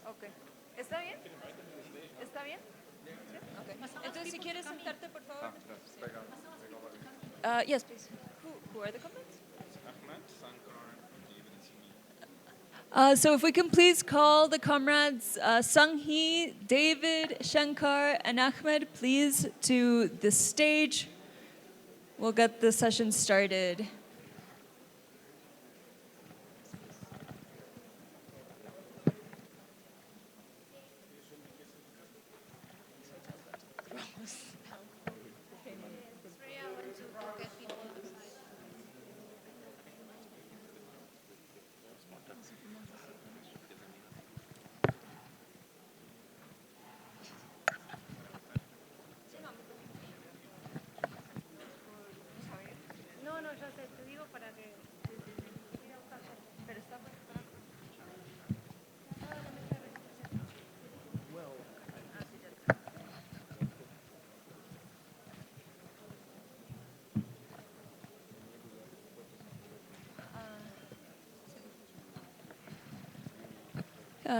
Ok. ¿Está bien? ¿Está bien? ¿Sí? Okay. Entonces, si quieres sentarte, por favor. Yes, please. Who are the comments? Achmad, Shankar, Deyvid, and SungHee. So if we can please call the comrades SungHee, Deyvid, Shankar, and Achmad, please, to the stage. We'll get the session started. No, no, ya sé, te digo para que... Pero está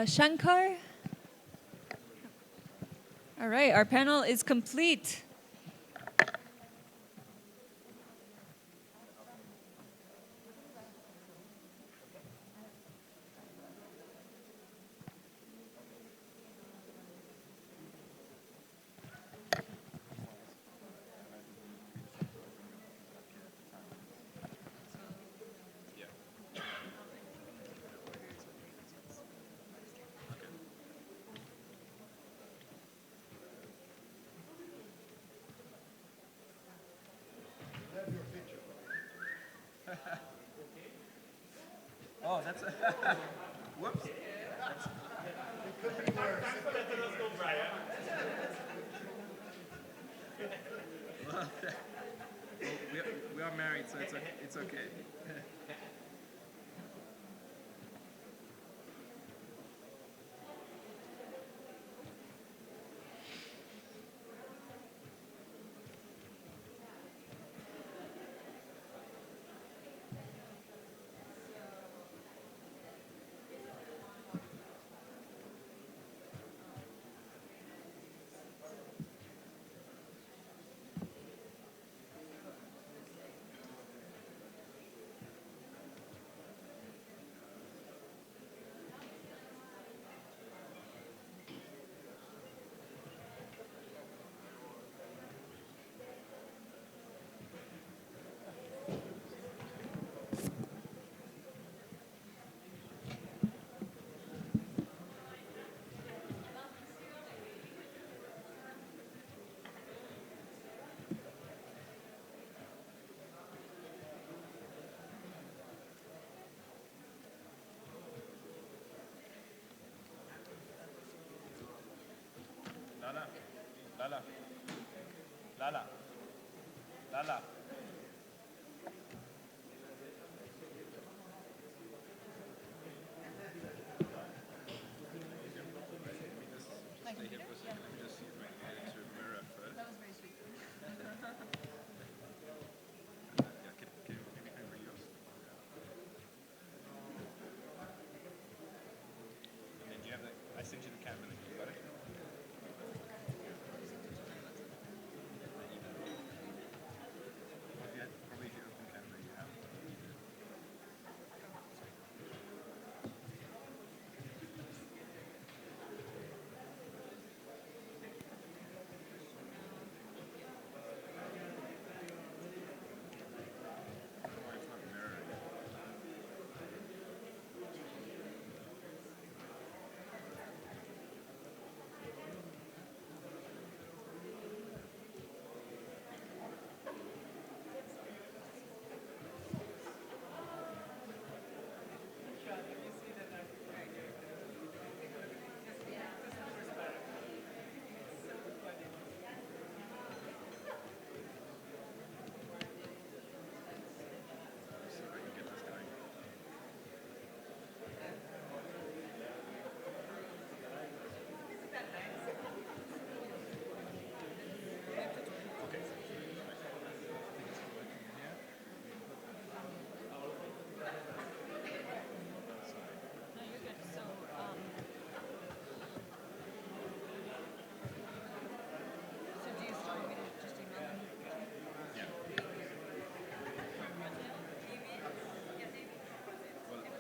Shankar? All right, our panel is complete. Oh, that's a whoops. It could be worse. Well, we are married, so it's okay. Lala.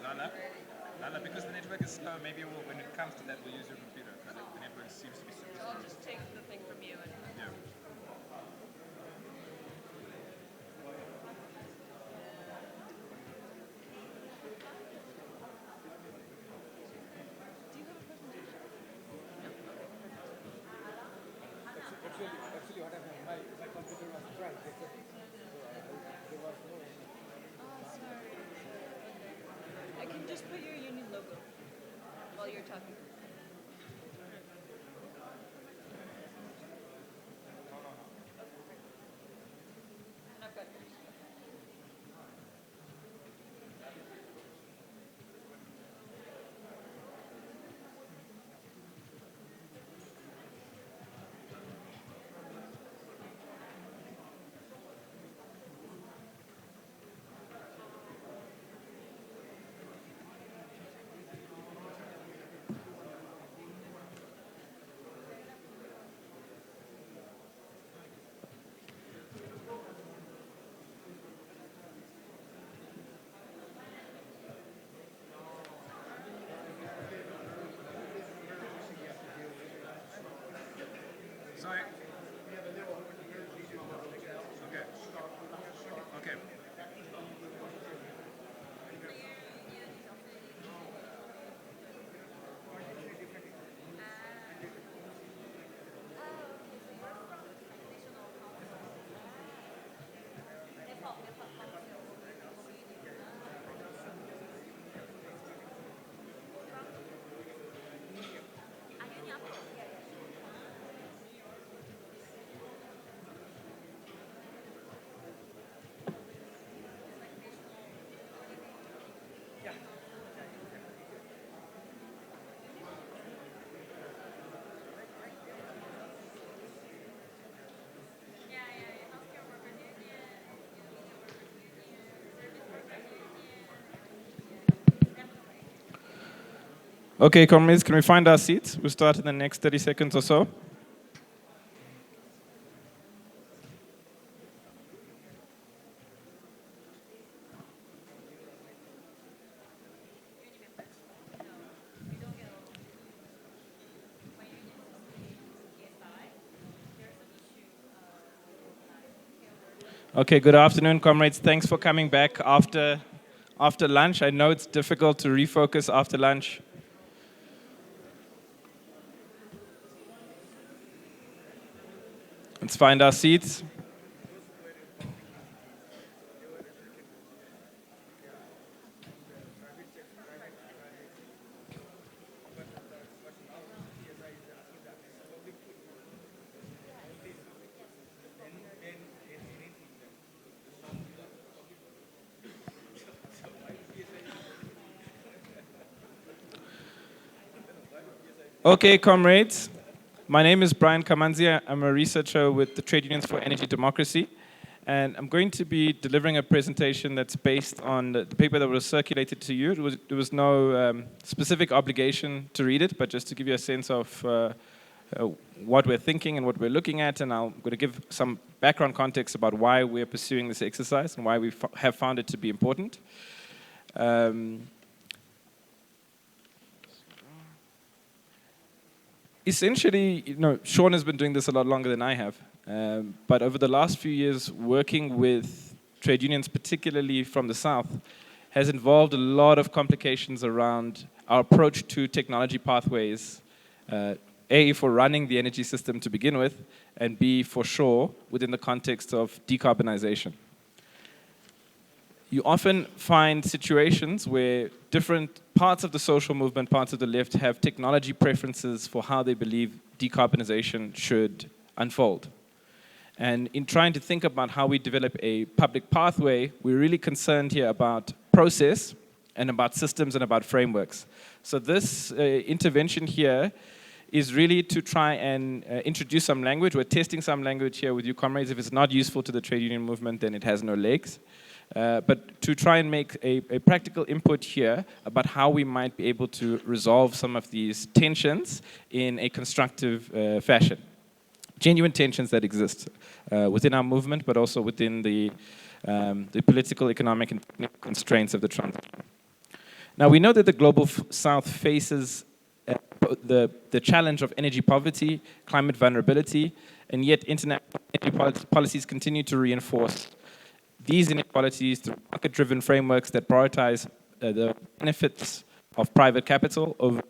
Lala? Lala, because the network is slow, maybe when it comes to that, we'll use your computer, because the network seems to be super slow. I'll just take the thing from you. Yeah. Actually, what happened? My computer was dry. There was no. Oh, sorry. I can just put your union logo while you're talking. And I've got yours. Sorry. Okay. Okay. Okay, comrades, can we find our seats? We'll start in the next 30 seconds or so. Okay, good afternoon, comrades. Thanks for coming back after lunch. I know it's difficult to refocus after lunch. Let's find our seats. Okay, comrades. My name is Brian Kamanzi. I'm a researcher with the Trade Unions for Energy Democracy. And I'm going to be delivering a presentation that's based on the paper that was circulated to you. There was no specific obligation to read it, but just to give you a sense of what we're thinking and what we're looking at. And I'm going to give some background context about why we're pursuing this exercise and why we have found it to be important. Essentially, Sean has been doing this a lot longer than I have. But over the last few years, working with trade unions, particularly from the South, has involved a lot of complications around our approach to technology pathways, A, for running the energy system to begin with, and B, for sure, within the context of decarbonization. You often find situations where different parts of the social movement, parts of the left, have technology preferences for how they believe decarbonization should unfold. And in trying to think about how we develop a public pathway, we're really concerned here about process and about systems and about frameworks. So this intervention here is really to try and introduce some language. We're testing some language here with you, comrades. If it's not useful to the trade union movement, then it has no legs. But to try and make a practical input here about how we might be able to resolve some of these tensions in a constructive fashion. Genuine tensions that exist within our movement, but also within the political, economic, and technical constraints of the transition. Now, we know that the global south faces the challenge of energy poverty, climate vulnerability, and yet international energy policies continue to reinforce these inequalities through market-driven frameworks that prioritize the benefits of private capital over.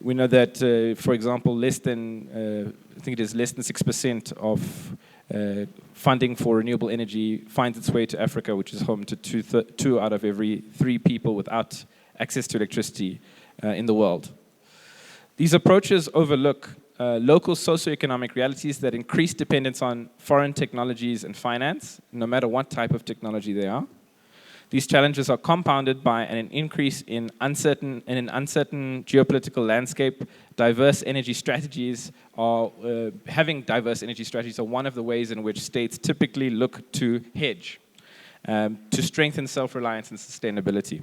We know that, for example, less than 6% of funding for renewable energy finds its way to Africa, which is home to two out of every 3 people without access to electricity in the world. These approaches overlook local socioeconomic realities that increase dependence on foreign technologies and finance, no matter what type of technology they are. These challenges are compounded by an increase in an uncertain geopolitical landscape. Having diverse energy strategies are one of the ways in which states typically look to hedge, to strengthen self-reliance and sustainability.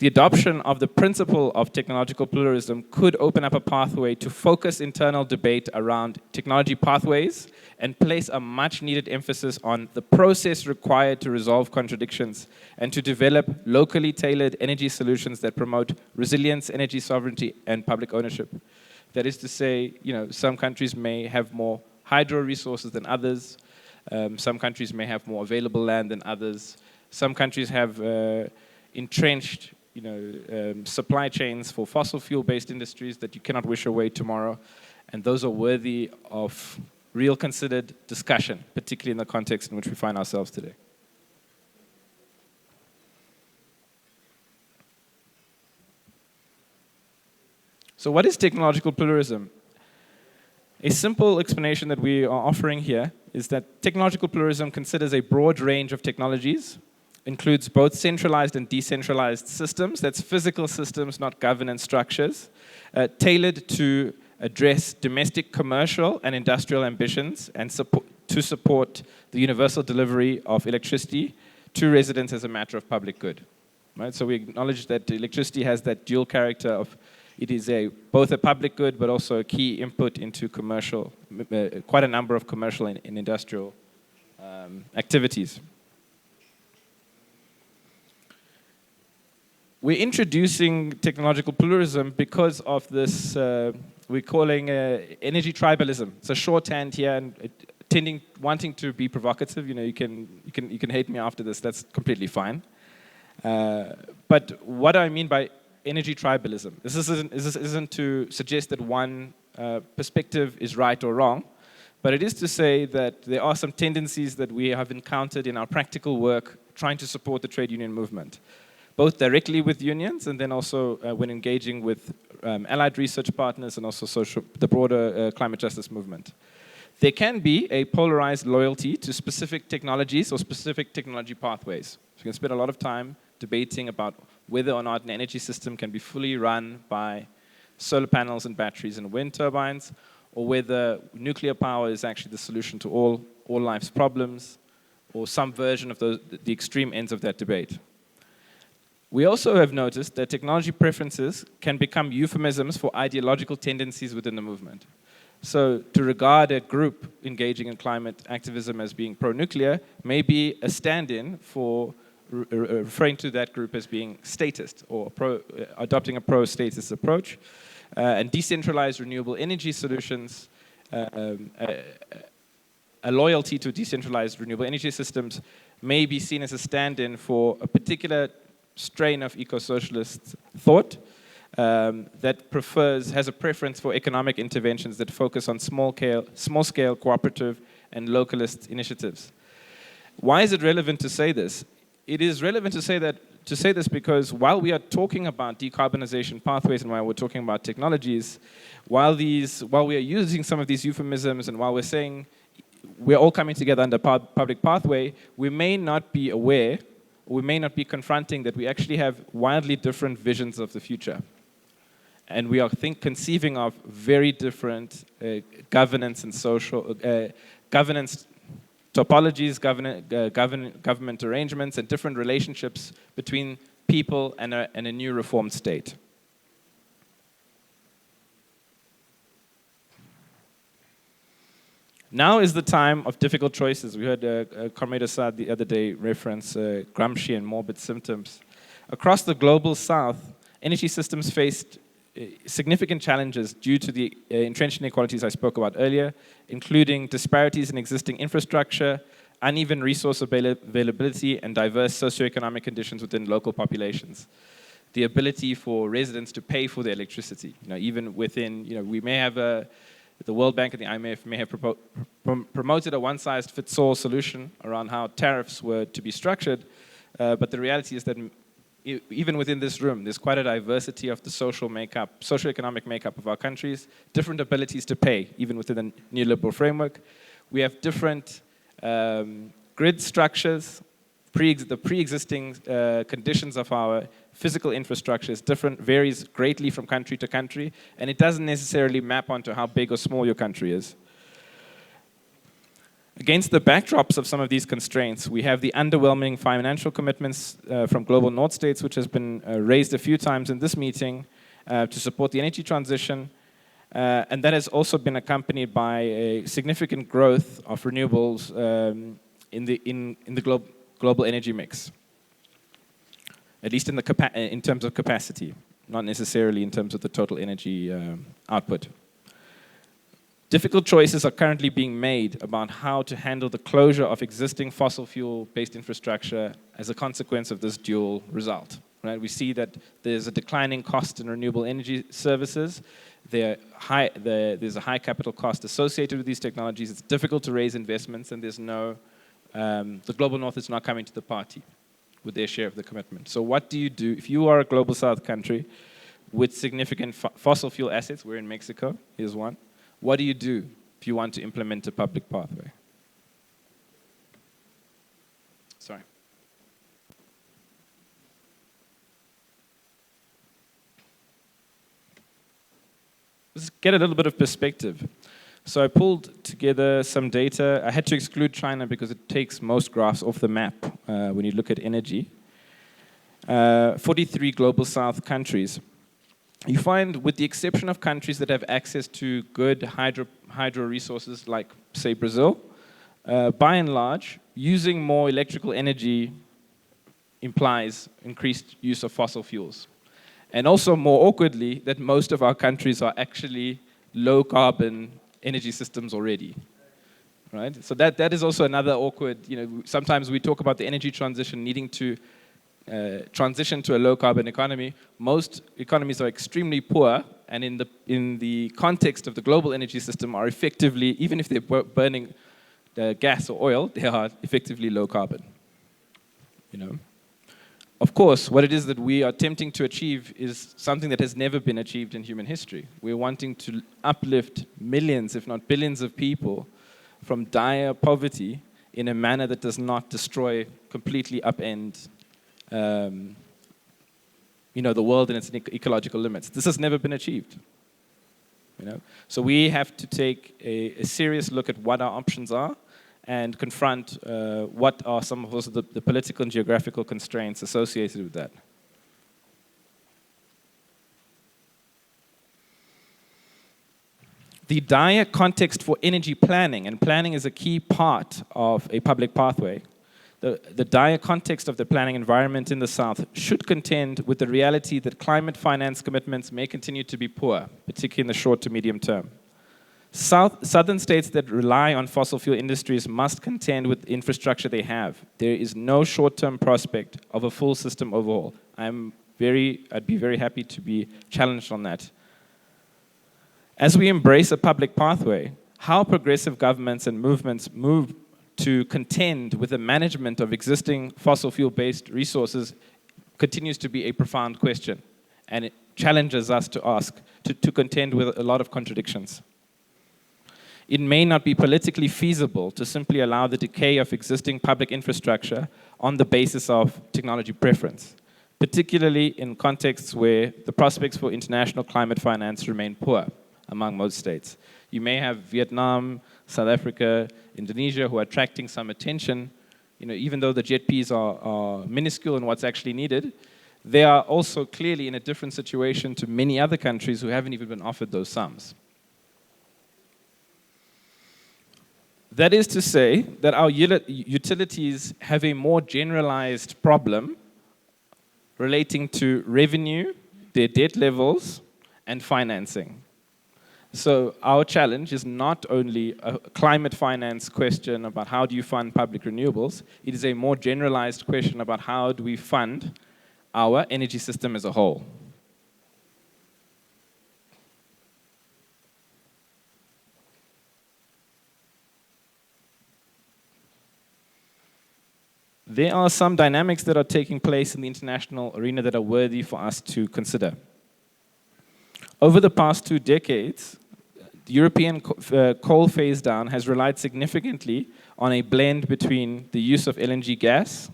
The adoption of the principle of technological pluralism could open up a pathway to focus internal debate around technology pathways and place a much-needed emphasis on the process required to resolve contradictions and to develop locally tailored energy solutions that promote resilience, energy sovereignty, and public ownership. That is to say, some countries may have more hydro resources than others. Some countries may have more available land than others. Some countries have entrenched supply chains for fossil fuel-based industries that you cannot wish away tomorrow. And those are worthy of real considered discussion, particularly in the context in which we find ourselves today. So what is technological pluralism? A simple explanation that we are offering here is that technological pluralism considers a broad range of technologies, includes both centralized and decentralized systems. That's physical systems, not governance structures, tailored to address domestic, commercial, and industrial ambitions and to support the universal delivery of electricity to residents as a matter of public good. Right? So we acknowledge that electricity has that dual character of it is both a public good but also a key input into commercial, quite a number of commercial and industrial activities. We're introducing technological pluralism because of this, we're calling energy tribalism. It's a shorthand here, and wanting to be provocative. You can hate me after this. That's completely fine. But what do I mean by energy tribalism? This isn't to suggest that one perspective is right or wrong, but it is to say that there are some tendencies that we have encountered in our practical work trying to support the trade union movement, both directly with unions and then also when engaging with allied research partners and also the broader climate justice movement. There can be a polarized loyalty to specific technologies or specific technology pathways. So you can spend a lot of time debating about whether or not an energy system can be fully run by solar panels and batteries and wind turbines, or whether nuclear power is actually the solution to all life's problems, or some version of the extreme ends of that debate. We also have noticed that technology preferences can become euphemisms for ideological tendencies within the movement. So to regard a group engaging in climate activism as being pro-nuclear may be a stand-in for referring to that group as being statist or adopting a pro-statist approach. And decentralized renewable energy solutions, a loyalty to decentralized renewable energy systems may be seen as a stand-in for a particular strain of eco-socialist thought that has a preference for economic interventions that focus on small-scale cooperative and localist initiatives. Why is it relevant to say this? It is relevant to say this because while we are talking about decarbonization pathways and while we're talking about technologies, while we are using some of these euphemisms and while we're saying we're all coming together under public pathway, we may not be aware, we may not be confronting that we actually have wildly different visions of the future. And we are conceiving of very different governance and social governance topologies, government arrangements, and different relationships between people and a new reformed state. Now is the time of difficult choices. We heard Comrade Assad the other day reference Gramsci and morbid symptoms. Across the global south, energy systems faced significant challenges due to the entrenched inequalities I spoke about earlier, including disparities in existing infrastructure, uneven resource availability, and diverse socioeconomic conditions within local populations. The ability for residents to pay for their electricity, even within, we may have the World Bank and the IMF may have promoted a one-size-fits-all solution around how tariffs were to be structured, but the reality is that even within this room, there's quite a diversity of the socioeconomic makeup of our countries, different abilities to pay, even within the neoliberal framework. We have different grid structures, the pre-existing conditions of our physical infrastructure is different, varies greatly from country to country, and it doesn't necessarily map onto how big or small your country is. Against the backdrops of some of these constraints, we have the underwhelming financial commitments from global north states, which has been raised a few times in this meeting to support the energy transition. And that has also been accompanied by a significant growth of renewables in the global energy mix, at least in terms of capacity, not necessarily in terms of the total energy output. Difficult choices are currently being made about how to handle the closure of existing fossil fuel-based infrastructure as a consequence of this dual result. Right? We see that there's a declining cost in renewable energy services. There's a high capital cost associated with these technologies. It's difficult to raise investments, and the global north is not coming to the party with their share of the commitment. So what do you do if you are a global south country with significant fossil fuel assets? We're in Mexico, here's one. What do you do if you want to implement a public pathway? Sorry. Let's get a little bit of perspective. So I pulled together some data. I had to exclude China because it takes most graphs off the map when you look at energy. 43 global south countries. You find, with the exception of countries that have access to good hydro resources, like, say, Brazil, by and large, using more electrical energy implies increased use of fossil fuels. And also, more awkwardly, that most of our countries are actually low-carbon energy systems already. Right? So that is also another awkward, sometimes we talk about the energy transition needing to transition to a low-carbon economy. Most economies are extremely poor, and in the context of the global energy system are effectively, even if they're burning gas or oil, they are effectively low-carbon. Of course, what it is that we are attempting to achieve is something that has never been achieved in human history. We're wanting to uplift millions, if not billions, of people from dire poverty in a manner that does not destroy, completely upend the world and its ecological limits. This has never been achieved. So we have to take a serious look at what our options are and confront what are some of also the political and geographical constraints associated with that. The dire context for energy planning, and planning is a key part of a public pathway. The dire context of the planning environment in the South should contend with the reality that climate finance commitments may continue to be poor, particularly in the short to medium term. Southern states that rely on fossil fuel industries must contend with the infrastructure they have. There is no short-term prospect of a full system overhaul. I'd be very happy to be challenged on that. As we embrace a public pathway, how progressive governments and movements move to contend with the management of existing fossil fuel-based resources continues to be a profound question, and it challenges us to contend with a lot of contradictions. It may not be politically feasible to simply allow the decay of existing public infrastructure on the basis of technology preference, particularly in contexts where the prospects for international climate finance remain poor among most states. You may have Vietnam, South Africa, Indonesia, who are attracting some attention. Even though the JETPs are minuscule in what's actually needed, they are also clearly in a different situation to many other countries who haven't even been offered those sums. That is to say that our utilities have a more generalized problem relating to revenue, their debt levels, and financing. So our challenge is not only a climate finance question about how do you fund public renewables, it is a more generalized question about how do we fund our energy system as a whole. There are some dynamics that are taking place in the international arena that are worthy for us to consider. Over the past 2 decades, the European coal phase down has relied significantly on a blend between the use of LNG gas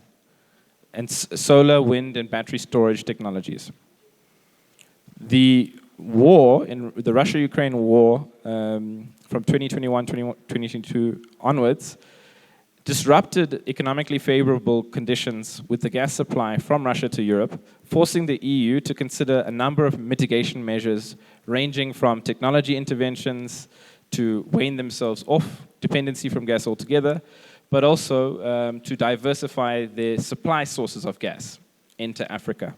and solar, wind, and battery storage technologies. The war, in the Russia-Ukraine war from 2021-2022 onwards, disrupted economically favorable conditions with the gas supply from Russia to Europe, forcing the EU to consider a number of mitigation measures ranging from technology interventions to wean themselves off dependency from gas altogether, but also to diversify their supply sources of gas into Africa.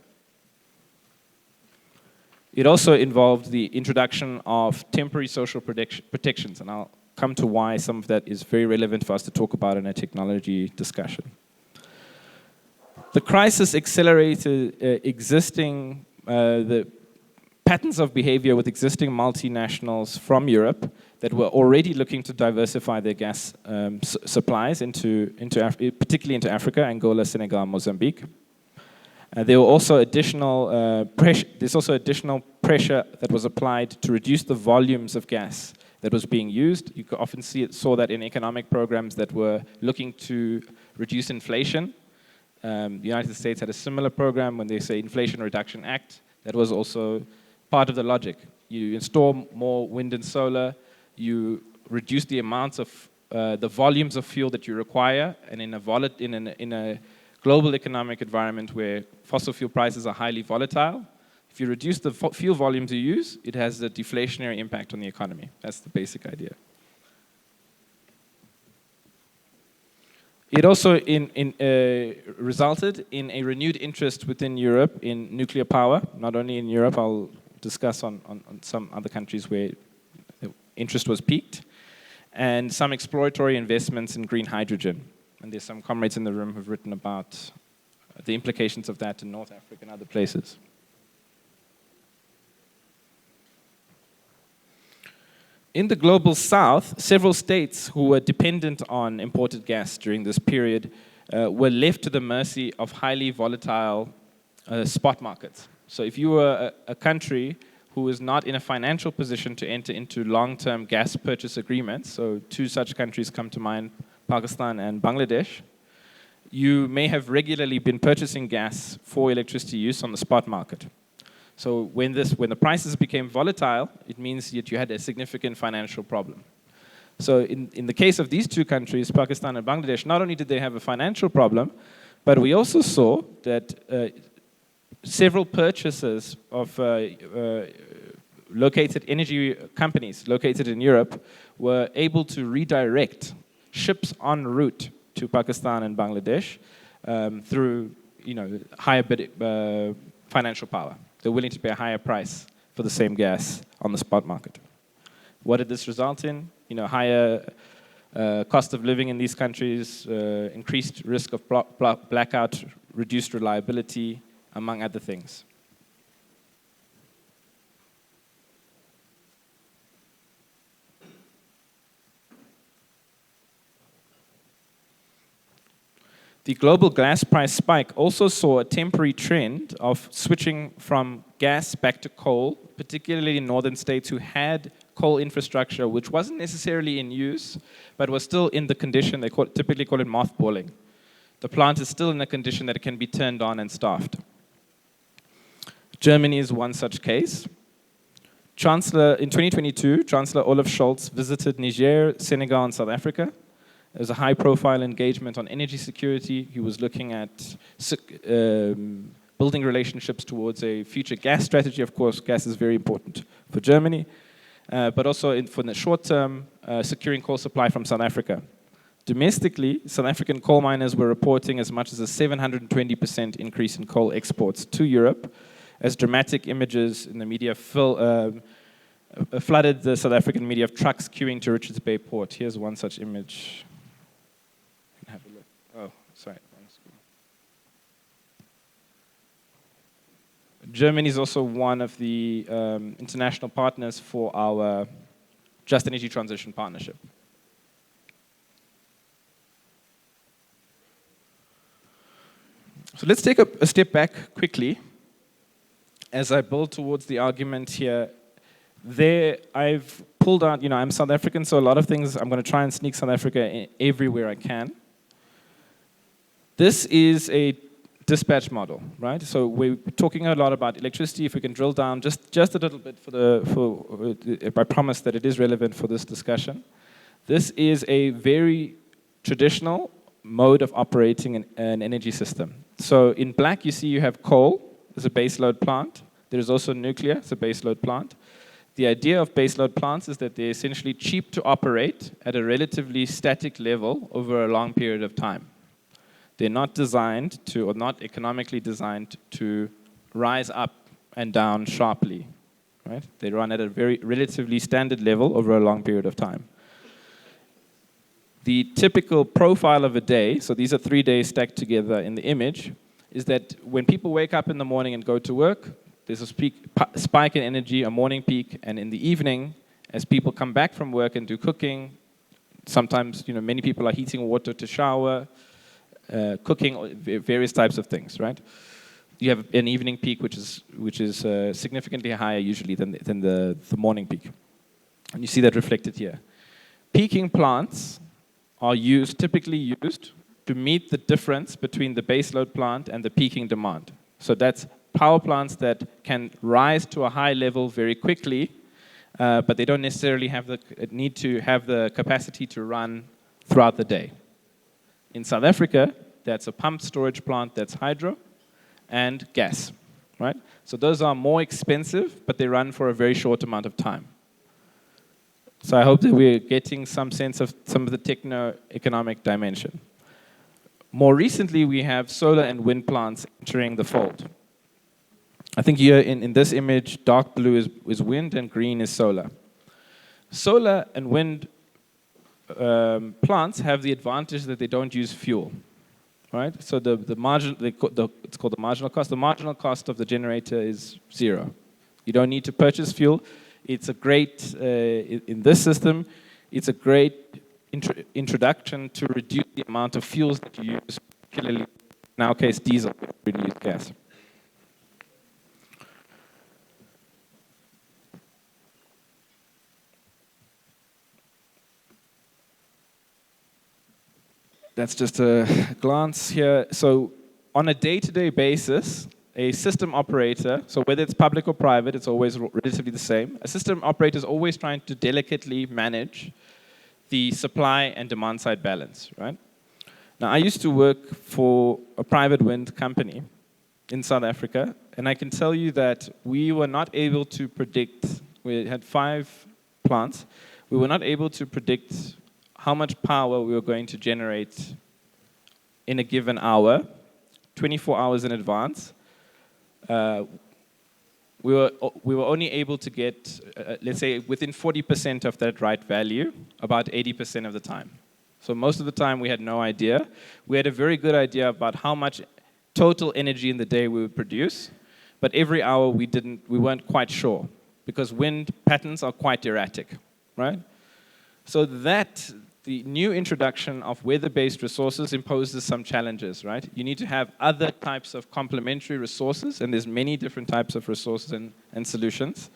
It also involved the introduction of temporary social protections, and I'll come to why some of that is very relevant for us to talk about in a technology discussion. The crisis accelerated the patterns of behavior with existing multinationals from Europe that were already looking to diversify their gas supplies particularly into Africa, Angola, Senegal, Mozambique. There were also additional pressure that was applied to reduce the volumes of gas that was being used. You could often saw that in economic programs that were looking to reduce inflation. The United States had a similar program when they say Inflation Reduction Act. That was also part of the logic. You install more wind and solar, you reduce the amounts of the volumes of fuel that you require, and in a global economic environment where fossil fuel prices are highly volatile, if you reduce the fuel volumes you use, it has a deflationary impact on the economy. That's the basic idea. It also resulted in a renewed interest within Europe in nuclear power. Not only in Europe, I'll discuss on some other countries where the interest was peaked, and some exploratory investments in green hydrogen. And there's some comrades in the room who've written about the implications of that in North Africa and other places. In the global south, several states who were dependent on imported gas during this period were left to the mercy of highly volatile spot markets. So if you were a country who was not in a financial position to enter into long-term gas purchase agreements, so 2 such countries come to mind, Pakistan and Bangladesh, you may have regularly been purchasing gas for electricity use on the spot market. So when the prices became volatile, it means that you had a significant financial problem. So in the case of these 2 countries, Pakistan and Bangladesh, not only did they have a financial problem, but we also saw that several purchasers of located energy companies located in Europe were able to redirect ships en route to Pakistan and Bangladesh through higher financial power. They're willing to pay a higher price for the same gas on the spot market. What did this result in? Higher cost of living in these countries, increased risk of blackout, reduced reliability, among other things. The global gas price spike also saw a temporary trend of switching from gas back to coal, particularly in northern states who had coal infrastructure, which wasn't necessarily in use, but was still in the condition, typically call it mothballing. The plant is still in a condition that it can be turned on and staffed. Germany is one such case. In 2022, Chancellor Olaf Scholz visited Niger, Senegal, and South Africa. There was a high-profile engagement on energy security. He was looking at building relationships towards a future gas strategy. Of course, gas is very important for Germany, but also for the short term, securing coal supply from South Africa. Domestically, South African coal miners were reporting as much as a 720% increase in coal exports to Europe, as dramatic images in the media flooded the South African media of trucks queuing to Richards Bay Port. Here's one such image. Have a look. Oh, sorry. Germany is also one of the international partners for our Just Energy Transition Partnership. So let's take a step back quickly as I build towards the argument here. There, I've pulled out, I'm South African, so a lot of things, I'm going to try and sneak South Africa everywhere I can. This is a dispatch model, right? So we're talking a lot about electricity. If we can drill down just a little bit I promise that it is relevant for this discussion. This is a very traditional mode of operating an energy system. So in black, you see you have coal as a baseload plant. There is also nuclear as a baseload plant. The idea of baseload plants is that they're essentially cheap to operate at a relatively static level over a long period of time. They're not designed to, or not economically designed to rise up and down sharply, right? They run at a very relatively standard level over a long period of time. The typical profile of a day, so these are 3 days stacked together in the image, is that when people wake up in the morning and go to work, there's a spike in energy, a morning peak, and in the evening, as people come back from work and do cooking, sometimes many people are heating water to shower, cooking, various types of things, right? You have an evening peak, which is significantly higher usually than the morning peak, and you see that reflected here. Peaking plants are typically used to meet the difference between the baseload plant and the peaking demand. So that's power plants that can rise to a high level very quickly, but they don't necessarily need to have the capacity to run throughout the day. In South Africa, that's a pumped storage plant that's hydro and gas, right? So those are more expensive, but they run for a very short amount of time. So I hope that we're getting some sense of some of the techno-economic dimension. More recently, we have solar and wind plants entering the fold. I think here in this image, dark blue is wind and green is solar. Solar and wind plants have the advantage that they don't use fuel, right? So it's called the marginal cost. The marginal cost of the generator is zero. You don't need to purchase fuel. It's a great, in this system, it's a great introduction to reduce the amount of fuels that you use, particularly in our case diesel, we use gas. That's just a glance here. So on a day-to-day basis, a system operator, so whether it's public or private, it's always relatively the same. A system operator is always trying to delicately manage the supply and demand side balance, right? Now, I used to work for a private wind company in South Africa, and I can tell you that we were not able to predict, we had 5 plants, we were not able to predict how much power we were going to generate in a given hour, 24 hours in advance. We were only able to get, let's say, within 40% of that right value, about 80% of the time. So most of the time we had no idea. We had a very good idea about how much total energy in the day we would produce, but every hour we weren't quite sure, because wind patterns are quite erratic, right? So the new introduction of weather-based resources imposes some challenges, right? You need to have other types of complementary resources, and there's many different types of resources and solutions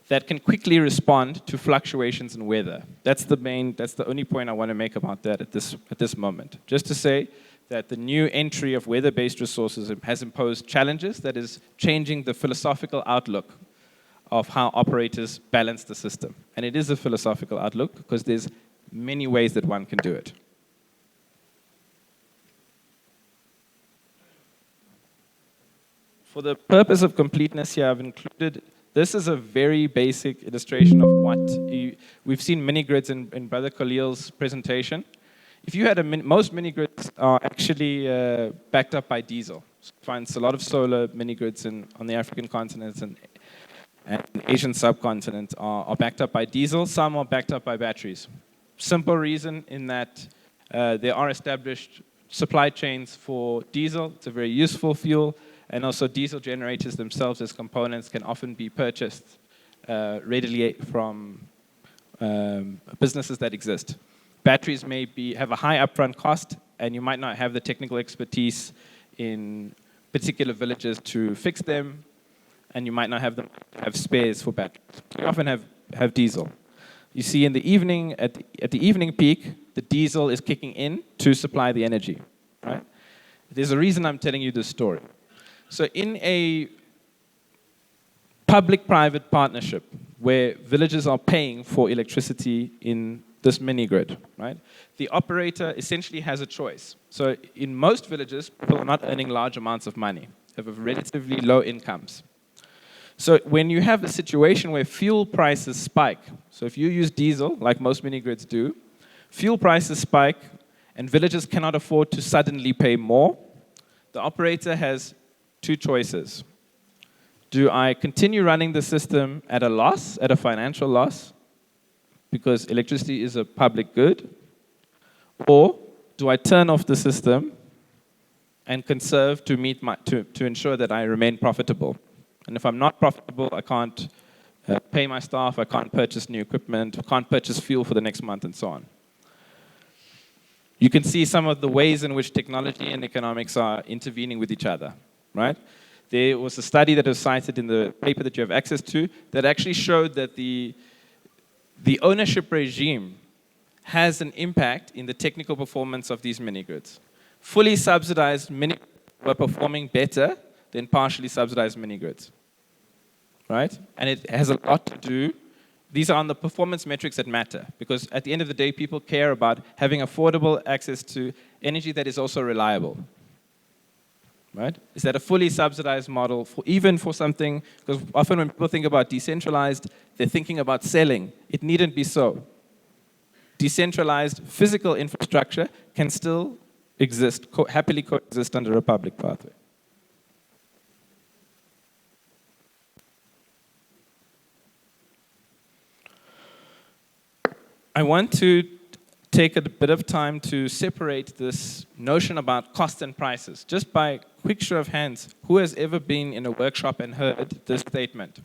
that can quickly respond to fluctuations in weather. That's the only point I want to make about that at this moment. Just to say that the new entry of weather-based resources has imposed challenges that is changing the philosophical outlook of how operators balance the system. And it is a philosophical outlook because there's many ways that one can do it. For the purpose of completeness here, I've included, this is a very basic illustration of we've seen mini grids in Brother Khalil's presentation. if you had most mini grids are actually backed up by diesel. So you find a lot of solar mini grids on the African continent and Asian subcontinent are backed up by diesel. Some are backed up by batteries. Simple reason in that there are established supply chains for diesel. It's a very useful fuel, and also diesel generators themselves as components can often be purchased readily from businesses that exist. Batteries may have a high upfront cost, and you might not have the technical expertise in particular villages to fix them, and you might not have spares for batteries. You often have diesel. You see in the evening, at the evening peak, the diesel is kicking in to supply the energy, right? There's a reason I'm telling you this story. So in a public-private partnership where villages are paying for electricity in this mini-grid, right? The operator essentially has a choice. So in most villages, people are not earning large amounts of money. They have relatively low incomes. So when you have a situation where fuel prices spike, so if you use diesel, like most mini-grids do, fuel prices spike and villages cannot afford to suddenly pay more, the operator has two choices. Do I continue running the system at a loss, at a financial loss, because electricity is a public good, or do I turn off the system and conserve to ensure that I remain profitable? And if I'm not profitable, I can't pay my staff, I can't purchase new equipment, I can't purchase fuel for the next month, and so on. You can see some of the ways in which technology and economics are intervening with each other, right? There was a study that was cited in the paper that you have access to that actually showed that the ownership regime has an impact in the technical performance of these mini-grids. Fully subsidized mini-grids were performing better than partially subsidized mini-grids, right? And it has a lot to do, these are on the performance metrics that matter, because at the end of the day, people care about having affordable access to energy that is also reliable. Right? Is that a fully subsidized model, even for something, because often when people think about decentralized, they're thinking about selling. It needn't be so. Decentralized physical infrastructure can still exist, happily coexist under a public pathway. I want to take a bit of time to separate this notion about cost and prices. Just by quick show of hands, who has ever been in a workshop and heard this statement?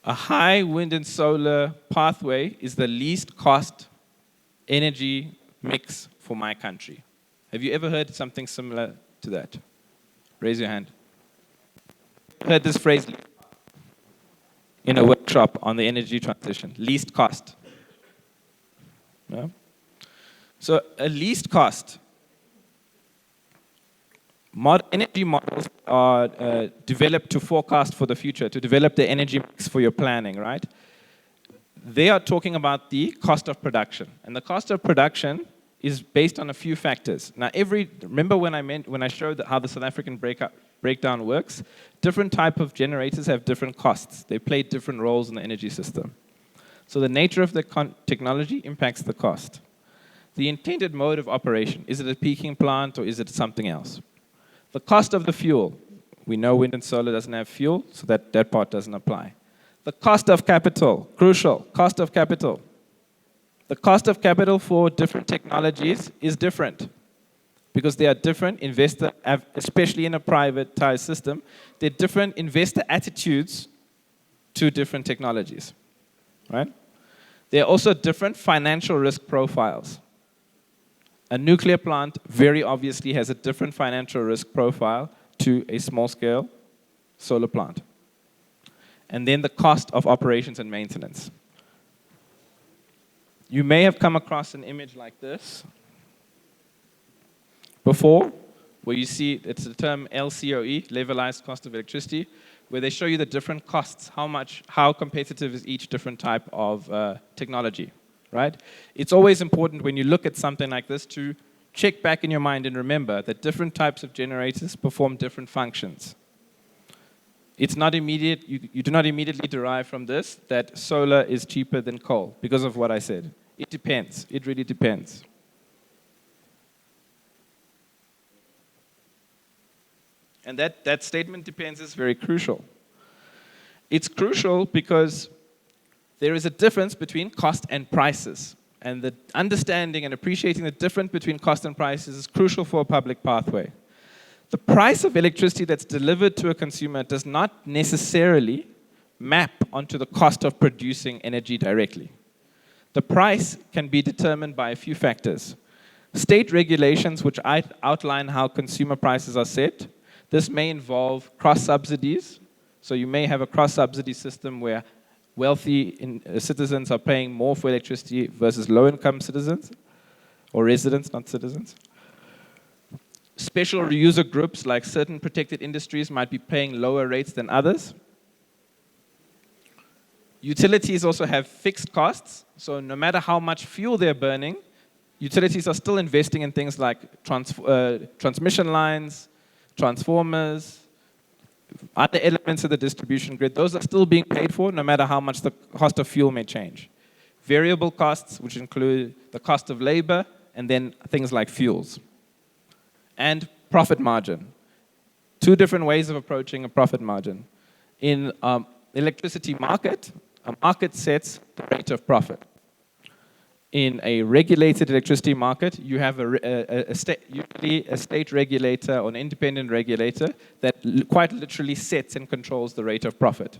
A high wind and solar pathway is the least cost energy mix for my country. Have you ever heard something similar to that? Raise your hand. Heard this phrase in a workshop on the energy transition, least cost. Yeah. So a least cost. Energy models are developed to forecast for the future, to develop the energy mix for your planning, right? They are talking about the cost of production. And the cost of production is based on a few factors. Now, remember when I showed how the South African breakdown works? Different type of generators have different costs. They play different roles in the energy system. So the nature of the technology impacts the cost. The intended mode of operation, is it a peaking plant or is it something else? The cost of the fuel, we know wind and solar doesn't have fuel, so that part doesn't apply. The cost of capital, crucial, cost of capital. The cost of capital for different technologies is different because there are different investor, especially in a privatized system, there are different investor attitudes to different technologies, right? There are also different financial risk profiles. A nuclear plant very obviously has a different financial risk profile to a small-scale solar plant. And then the cost of operations and maintenance. You may have come across an image like this before, where you see it's the term LCOE, levelized cost of electricity, where they show you the different costs, how competitive is each different type of technology, right? It's always important when you look at something like this to check back in your mind and remember that different types of generators perform different functions. It's not immediate, you do not immediately derive from this that solar is cheaper than coal because of what I said. It depends. It really depends. And that statement depends is very crucial. It's crucial because there is a difference between cost and prices. And the understanding and appreciating the difference between cost and prices is crucial for a public pathway. The price of electricity that's delivered to a consumer does not necessarily map onto the cost of producing energy directly. The price can be determined by a few factors. State regulations, which outline how consumer prices are set. This may involve cross-subsidies. So you may have a cross-subsidy system where wealthy citizens are paying more for electricity versus low-income citizens, or residents, not citizens. Special user groups, like certain protected industries, might be paying lower rates than others. Utilities also have fixed costs, so no matter how much fuel they're burning, utilities are still investing in things like transmission lines, transformers, other elements of the distribution grid. Those are still being paid for no matter how much the cost of fuel may change. Variable costs, which include the cost of labor, and then things like fuels. And profit margin. Two different ways of approaching a profit margin. In electricity market, a market sets the rate of profit. In a regulated electricity market, you have usually a state regulator or an independent regulator that quite literally sets and controls the rate of profit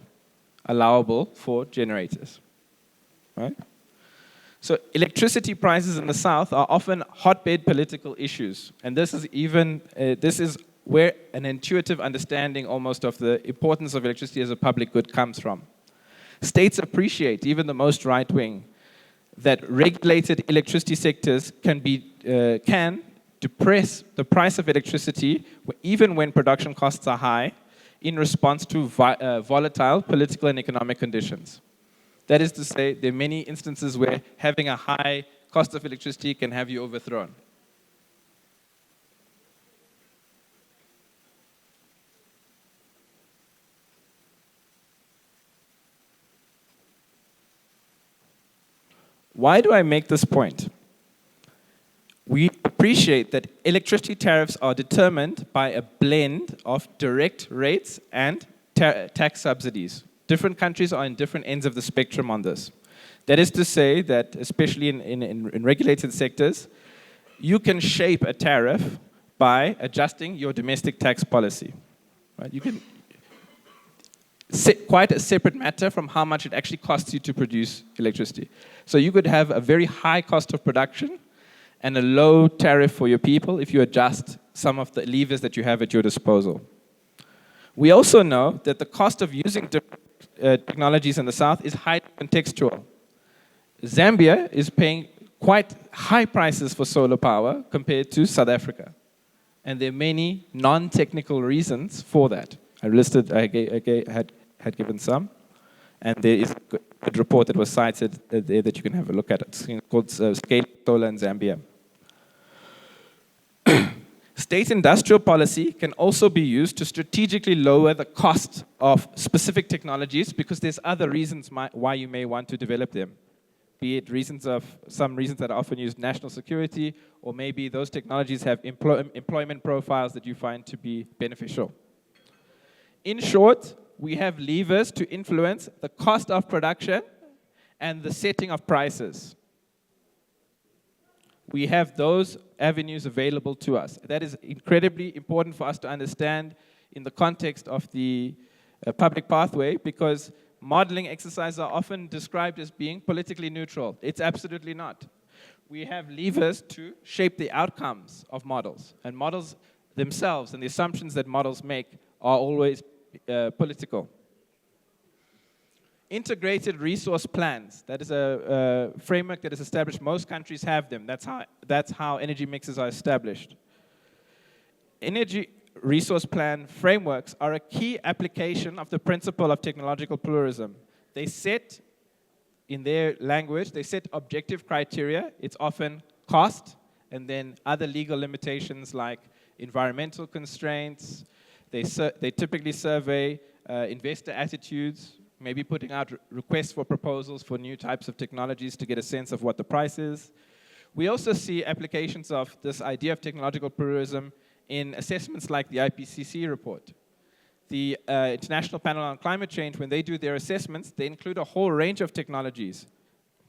allowable for generators. Right? So electricity prices in the South are often hotbed political issues, and this is where an intuitive understanding almost of the importance of electricity as a public good comes from. States appreciate, even the most right-wing, that regulated electricity sectors can depress the price of electricity even when production costs are high in response to volatile political and economic conditions. That is to say, there are many instances where having a high cost of electricity can have you overthrown. Why do I make this point? We appreciate that electricity tariffs are determined by a blend of direct rates and tax subsidies. Different countries are in different ends of the spectrum on this. That is to say that, especially in regulated sectors, you can shape a tariff by adjusting your domestic tax policy. Right? You can quite a separate matter from how much it actually costs you to produce electricity. So you could have a very high cost of production and a low tariff for your people if you adjust some of the levers that you have at your disposal. We also know that the cost of using different technologies in the South is highly contextual. Zambia is paying quite high prices for solar power compared to South Africa. And there are many non-technical reasons for that. I had given some. And there is a good report that was cited there that you can have a look at. It's called Scaling Solar in Zambia. State industrial policy can also be used to strategically lower the cost of specific technologies because there's other reasons why you may want to develop them. Be it some reasons that are often used, national security, or maybe those technologies have employment profiles that you find to be beneficial. In short, we have levers to influence the cost of production and the setting of prices. We have those avenues available to us. That is incredibly important for us to understand in the context of the public pathway because modeling exercises are often described as being politically neutral. It's absolutely not. We have levers to shape the outcomes of models. And models themselves and the assumptions that models make are always political. Integrated resource plans. That is a framework that is established. Most countries have them. That's how energy mixes are established. Energy resource plan frameworks are a key application of the principle of technological pluralism. They set, in their language, they set objective criteria. It's often cost, and then other legal limitations like environmental constraints. They typically survey investor attitudes, maybe putting out requests for proposals for new types of technologies to get a sense of what the price is. We also see applications of this idea of technological pluralism in assessments like the IPCC report. The International Panel on Climate Change, when they do their assessments, they include a whole range of technologies,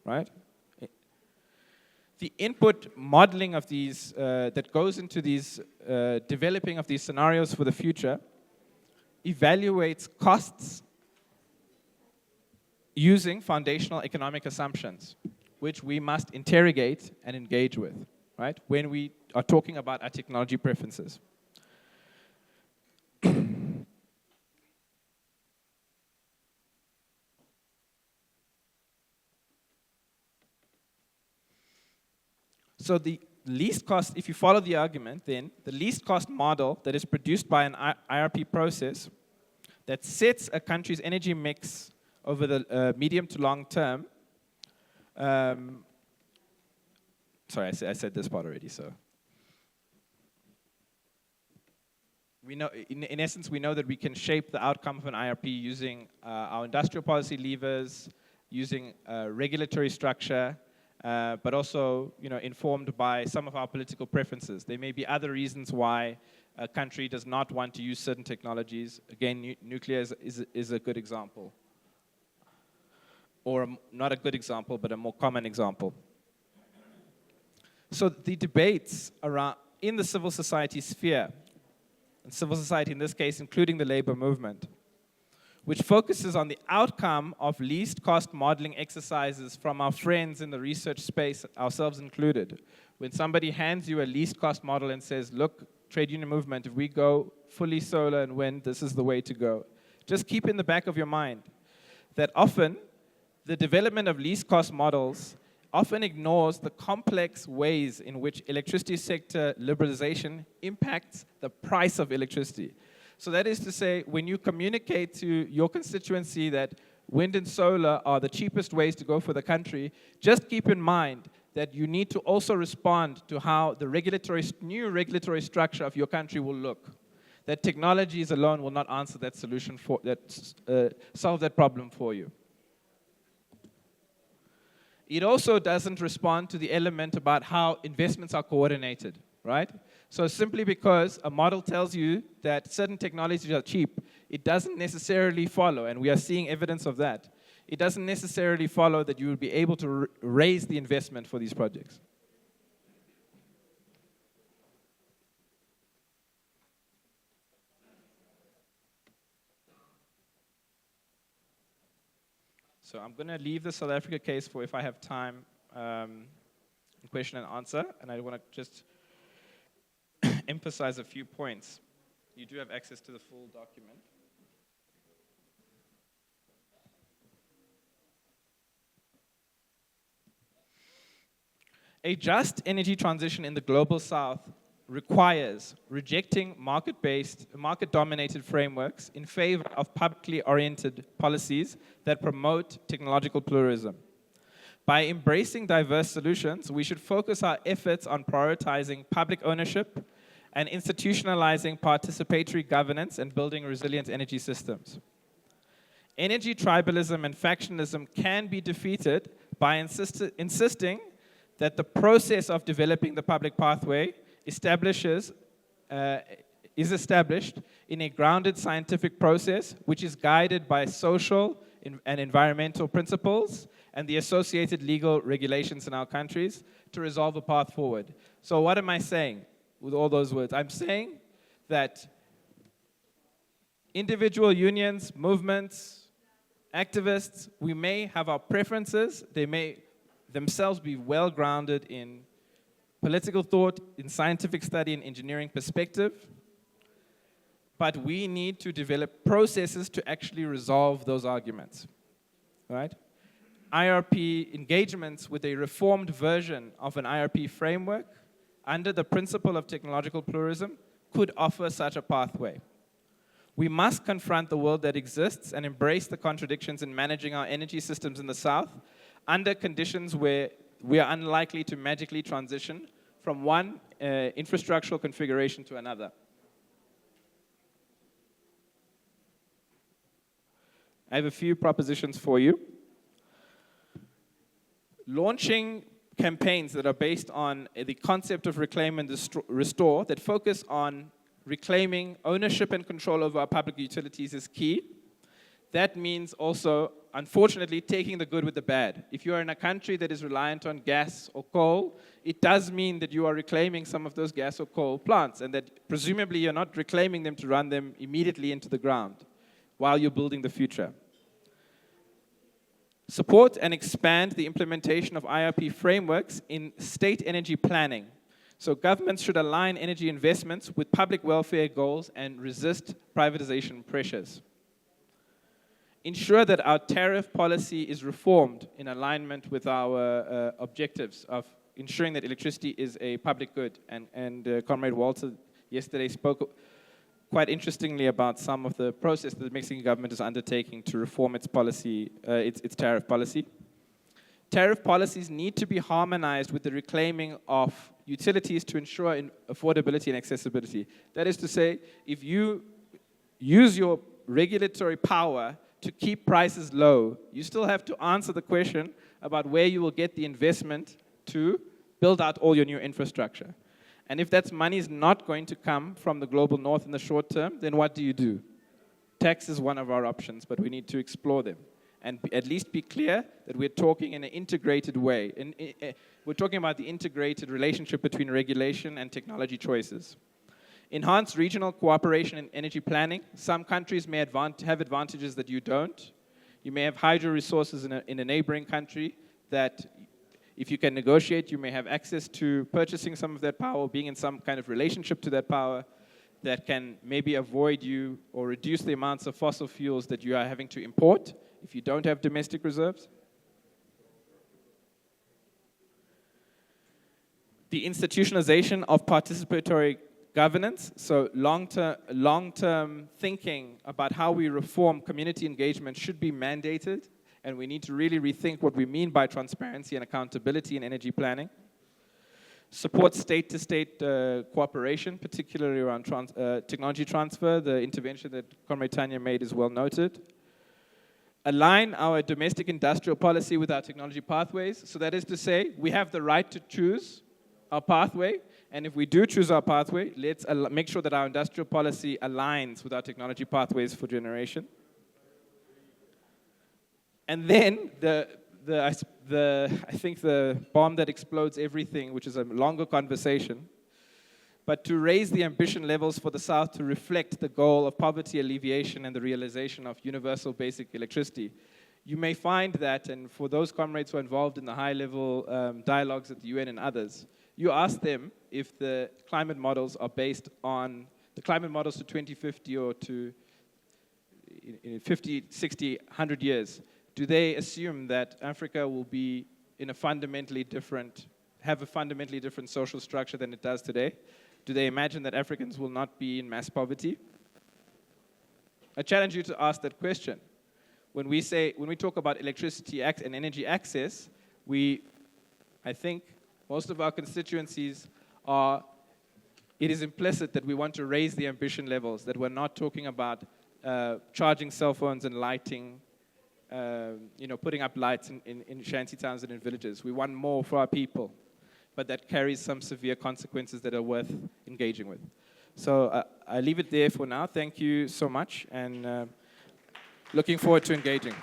right? The input modeling of these, that goes into these, developing of these scenarios for the future, evaluates costs using foundational economic assumptions, which we must interrogate and engage with, right, when we are talking about our technology preferences. So the least cost, if you follow the argument, then the least cost model that is produced by an IRP process that sets a country's energy mix over the medium to long term. Sorry, I said this part already, so. We know, in essence, we know that we can shape the outcome of an IRP using our industrial policy levers, using regulatory structure, but also, informed by some of our political preferences. There may be other reasons why a country does not want to use certain technologies. Again, nuclear is a good example. Or not a good example, but a more common example. So the debates around in the civil society sphere, and civil society in this case including the labor movement, which focuses on the outcome of least cost modeling exercises from our friends in the research space, ourselves included. When somebody hands you a least cost model and says, look, trade union movement, if we go fully solar and wind, this is the way to go. Just keep in the back of your mind that often the development of least cost models often ignores the complex ways in which electricity sector liberalization impacts the price of electricity. So that is to say, when you communicate to your constituency that wind and solar are the cheapest ways to go for the country, just keep in mind that you need to also respond to how the new regulatory structure of your country will look. That technologies alone will not answer that solution solve that problem for you. It also doesn't respond to the element about how investments are coordinated, right? So simply because a model tells you that certain technologies are cheap, it doesn't necessarily follow, and we are seeing evidence of that, it doesn't necessarily follow that you will be able to raise the investment for these projects. So I'm going to leave the South Africa case for if I have time, question and answer, and I want to just emphasize a few points. You do have access to the full document. A just energy transition in the global south requires rejecting market-dominated frameworks in favor of publicly oriented policies that promote technological pluralism. By embracing diverse solutions, we should focus our efforts on prioritizing public ownership and institutionalizing participatory governance and building resilient energy systems. Energy tribalism and factionalism can be defeated by insisting that the process of developing the public pathway is established in a grounded scientific process which is guided by social and environmental principles and the associated legal regulations in our countries to resolve a path forward. So what am I saying with all those words? I'm saying that individual unions, movements, activists, we may have our preferences. They may themselves be well-grounded in political thought, in scientific study, and engineering perspective. But we need to develop processes to actually resolve those arguments, right? IRP engagements with a reformed version of an IRP framework under the principle of technological pluralism could offer such a pathway. We must confront the world that exists and embrace the contradictions in managing our energy systems in the South under conditions where we are unlikely to magically transition from one infrastructural configuration to another. I have a few propositions for you. Launching campaigns that are based on the concept of reclaim and restore that focus on reclaiming ownership and control over our public utilities is key. That means also, unfortunately, taking the good with the bad. If you are in a country that is reliant on gas or coal, it does mean that you are reclaiming some of those gas or coal plants, and that presumably you're not reclaiming them to run them immediately into the ground while you're building the future. Support and expand the implementation of IRP frameworks in state energy planning. So governments should align energy investments with public welfare goals and resist privatization pressures. Ensure that our tariff policy is reformed in alignment with our objectives of ensuring that electricity is a public good. And Comrade Walter yesterday spoke quite interestingly about some of the process that the Mexican government is undertaking to reform its policy, its tariff policy. Tariff policies need to be harmonized with the reclaiming of utilities to ensure affordability and accessibility. That is to say, if you use your regulatory power to keep prices low, you still have to answer the question about where you will get the investment to build out all your new infrastructure. And if that money is not going to come from the global north in the short term, then what do? Tax is one of our options, but we need to explore them. And at least be clear that we're talking in an integrated way. We're talking about the integrated relationship between regulation and technology choices. Enhance regional cooperation in energy planning. Some countries may have advantages that you don't. You may have hydro resources in a neighboring country that, if you can negotiate, you may have access to purchasing some of that power, being in some kind of relationship to that power that can maybe avoid you or reduce the amounts of fossil fuels that you are having to import if you don't have domestic reserves. The institutionalization of participatory governance, so long-term thinking about how we reform community engagement should be mandated, and we need to really rethink what we mean by transparency and accountability in energy planning. Support state-to-state cooperation, particularly around technology transfer. The intervention that Comrade Tanya made is well noted. Align our domestic industrial policy with our technology pathways. So that is to say, we have the right to choose our pathway, and if we do choose our pathway, let's make sure that our industrial policy aligns with our technology pathways for generation. And then I think the bomb that explodes everything, which is a longer conversation, but to raise the ambition levels for the South to reflect the goal of poverty alleviation and the realization of universal basic electricity. You may find that, and for those comrades who are involved in the high-level dialogues at the UN and others, you ask them if the climate models are based on the climate models to 2050 or to 50, 60, 100 years. Do they assume that Africa will be in a fundamentally different, have a fundamentally different social structure than it does today? Do they imagine that Africans will not be in mass poverty? I challenge you to ask that question. When we talk about electricity and energy access, I think most of our constituencies it is implicit that we want to raise the ambition levels, that we're not talking about charging cell phones and lighting, putting up lights in shanty towns and in villages. We want more for our people, but that carries some severe consequences that are worth engaging with. So I leave it there for now. Thank you so much, and looking forward to engaging.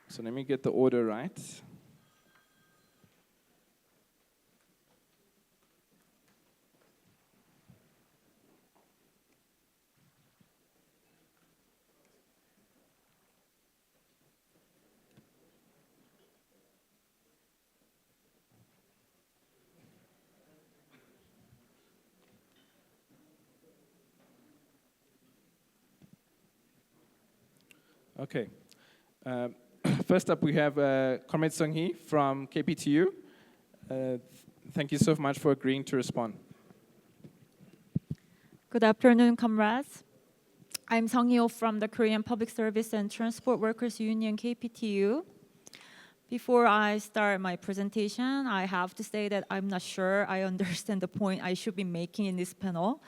So let me get the order right. Okay. First up, we have Comrade SungHee from KPTU. Thank you so much for agreeing to respond. Good afternoon, comrades. I'm SungHee from the Korean Public Service and Transport Workers Union, KPTU. Before I start my presentation, I have to say that I'm not sure I understand the point I should be making in this panel,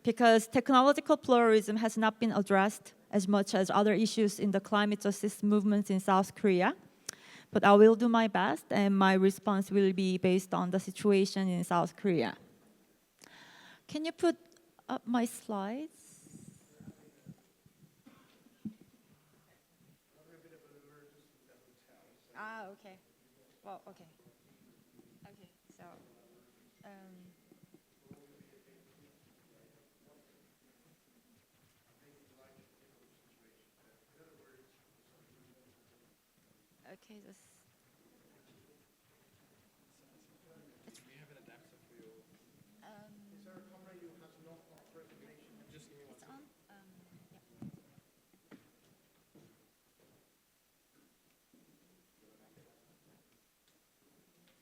because technological pluralism has not been addressed as much as other issues in the climate justice movements in South Korea. But I will do my best, and my response will be based on the situation in South Korea. Can you put up my slides? Okay. Well, okay. Okay, so, okay, this. It's, Is there a camera you have not got presentation? Just give me one it's on. Yeah.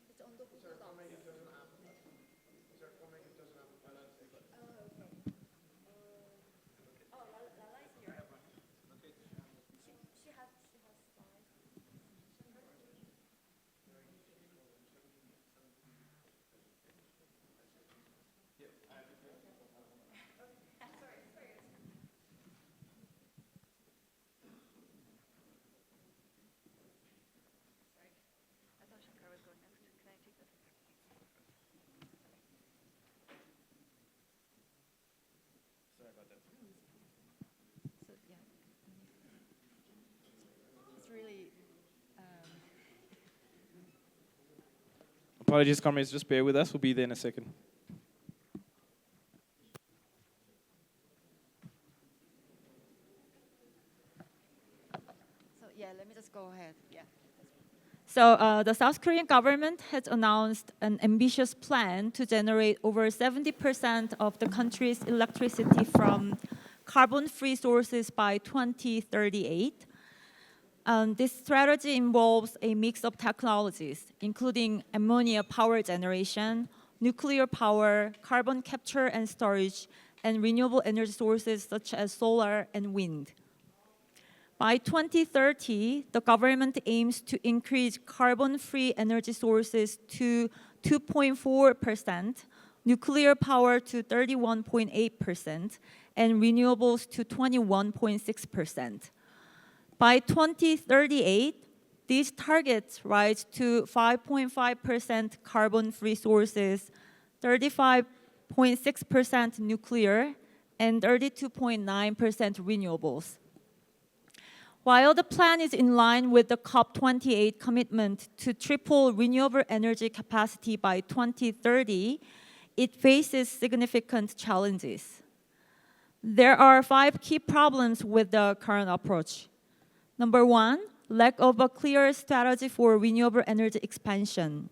It's on the Google Docs. Is there a camera you doesn't have a presentation? Oh, okay. Oh, Lala is here. She has slides. I thought Shankar was going next. Can I take this? Sorry about that. So, yeah. It's really. Apologies, comrades, just bear with us. We'll be there in a second. So yeah, let me just go ahead. Yeah. So the South Korean government has announced an ambitious plan to generate over 70% of the country's electricity from carbon-free sources by 2038. This strategy involves a mix of technologies, including ammonia power generation, nuclear power, carbon capture and storage, and renewable energy sources such as solar and wind. By 2030, the government aims to increase carbon-free energy sources to 2.4%, nuclear power to 31.8%, and renewables to 21.6%. By 2038, these targets rise to 5.5% carbon-free sources, 35.6% nuclear, and 32.9% renewables. While the plan is in line with the COP28 commitment to triple renewable energy capacity by 2030, it faces significant challenges. There are 5 key problems with the current approach. Number 1, lack of a clear strategy for renewable energy expansion.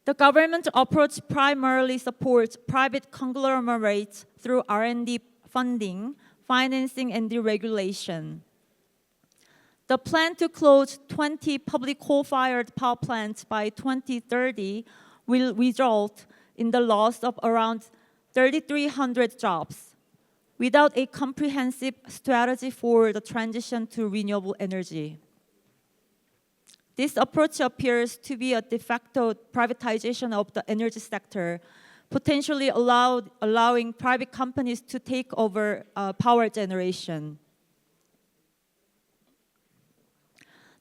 The government approach primarily supports private conglomerates through R&D funding, financing, and deregulation. The plan to close 20 public coal-fired power plants by 2030 will result in the loss of around 3,300 jobs without a comprehensive strategy for the transition to renewable energy. This approach appears to be a de facto privatization of the energy sector, potentially allowing private companies to take over power generation.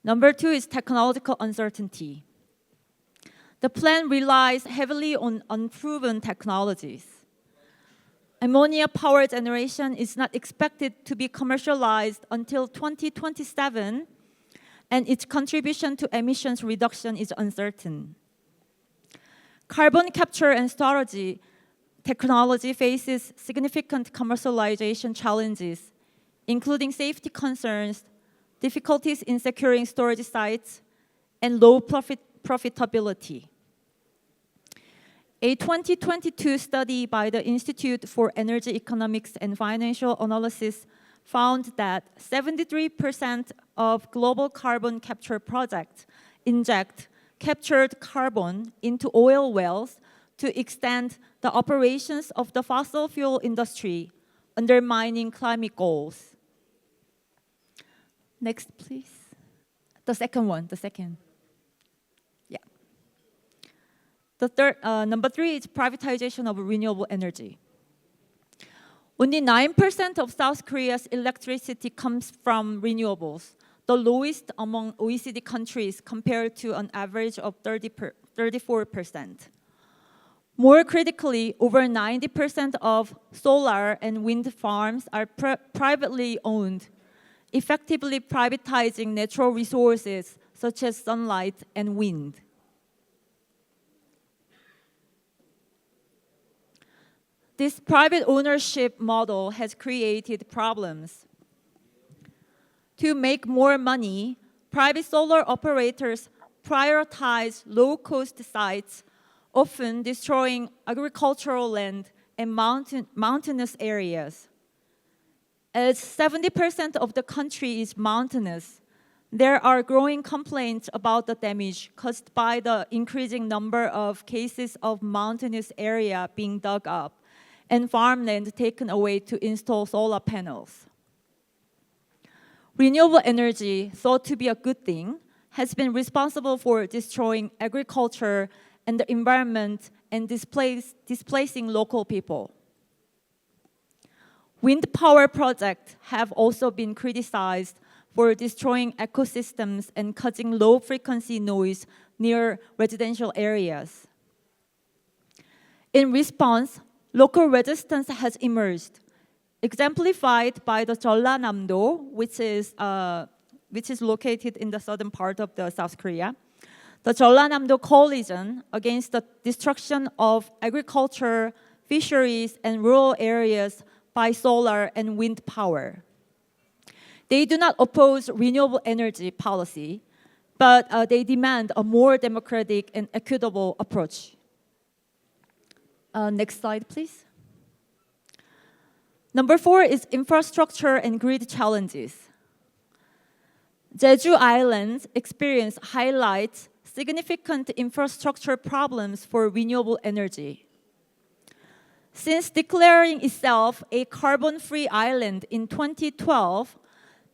Number 2 is technological uncertainty. The plan relies heavily on unproven technologies. Ammonia power generation is not expected to be commercialized until 2027, and its contribution to emissions reduction is uncertain. Carbon capture and storage technology faces significant commercialization challenges, including safety concerns, difficulties in securing storage sites, and low profitability. A 2022 study by the Institute for Energy Economics and Financial Analysis found that 73% of global carbon capture projects inject captured carbon into oil wells to extend the operations of the fossil fuel industry, undermining climate goals. Next, please. The second. Yeah. The third, number 3 is privatization of renewable energy. Only 9% of South Korea's electricity comes from renewables, the lowest among OECD countries compared to an average of 34%. More critically, over 90% of solar and wind farms are privately owned, effectively privatizing natural resources such as sunlight and wind. This private ownership model has created problems. To make more money, private solar operators prioritize low-cost sites, often destroying agricultural land and mountainous areas. As 70% of the country is mountainous, there are growing complaints about the damage caused by the increasing number of cases of mountainous area being dug up and farmland taken away to install solar panels. Renewable energy, thought to be a good thing, has been responsible for destroying agriculture and the environment and displacing local people. Wind power projects have also been criticized for destroying ecosystems and causing low-frequency noise near residential areas. In response, local resistance has emerged, exemplified by the Jeollanam-do, which is located in the southern part of South Korea. The Jeollanam-do coalition against the destruction of agriculture, fisheries, and rural areas by solar and wind power. They do not oppose renewable energy policy, but they demand a more democratic and equitable approach. Next slide, please. Number 4 is infrastructure and grid challenges. Jeju Island's experience highlights significant infrastructure problems for renewable energy. Since declaring itself a carbon-free island in 2012,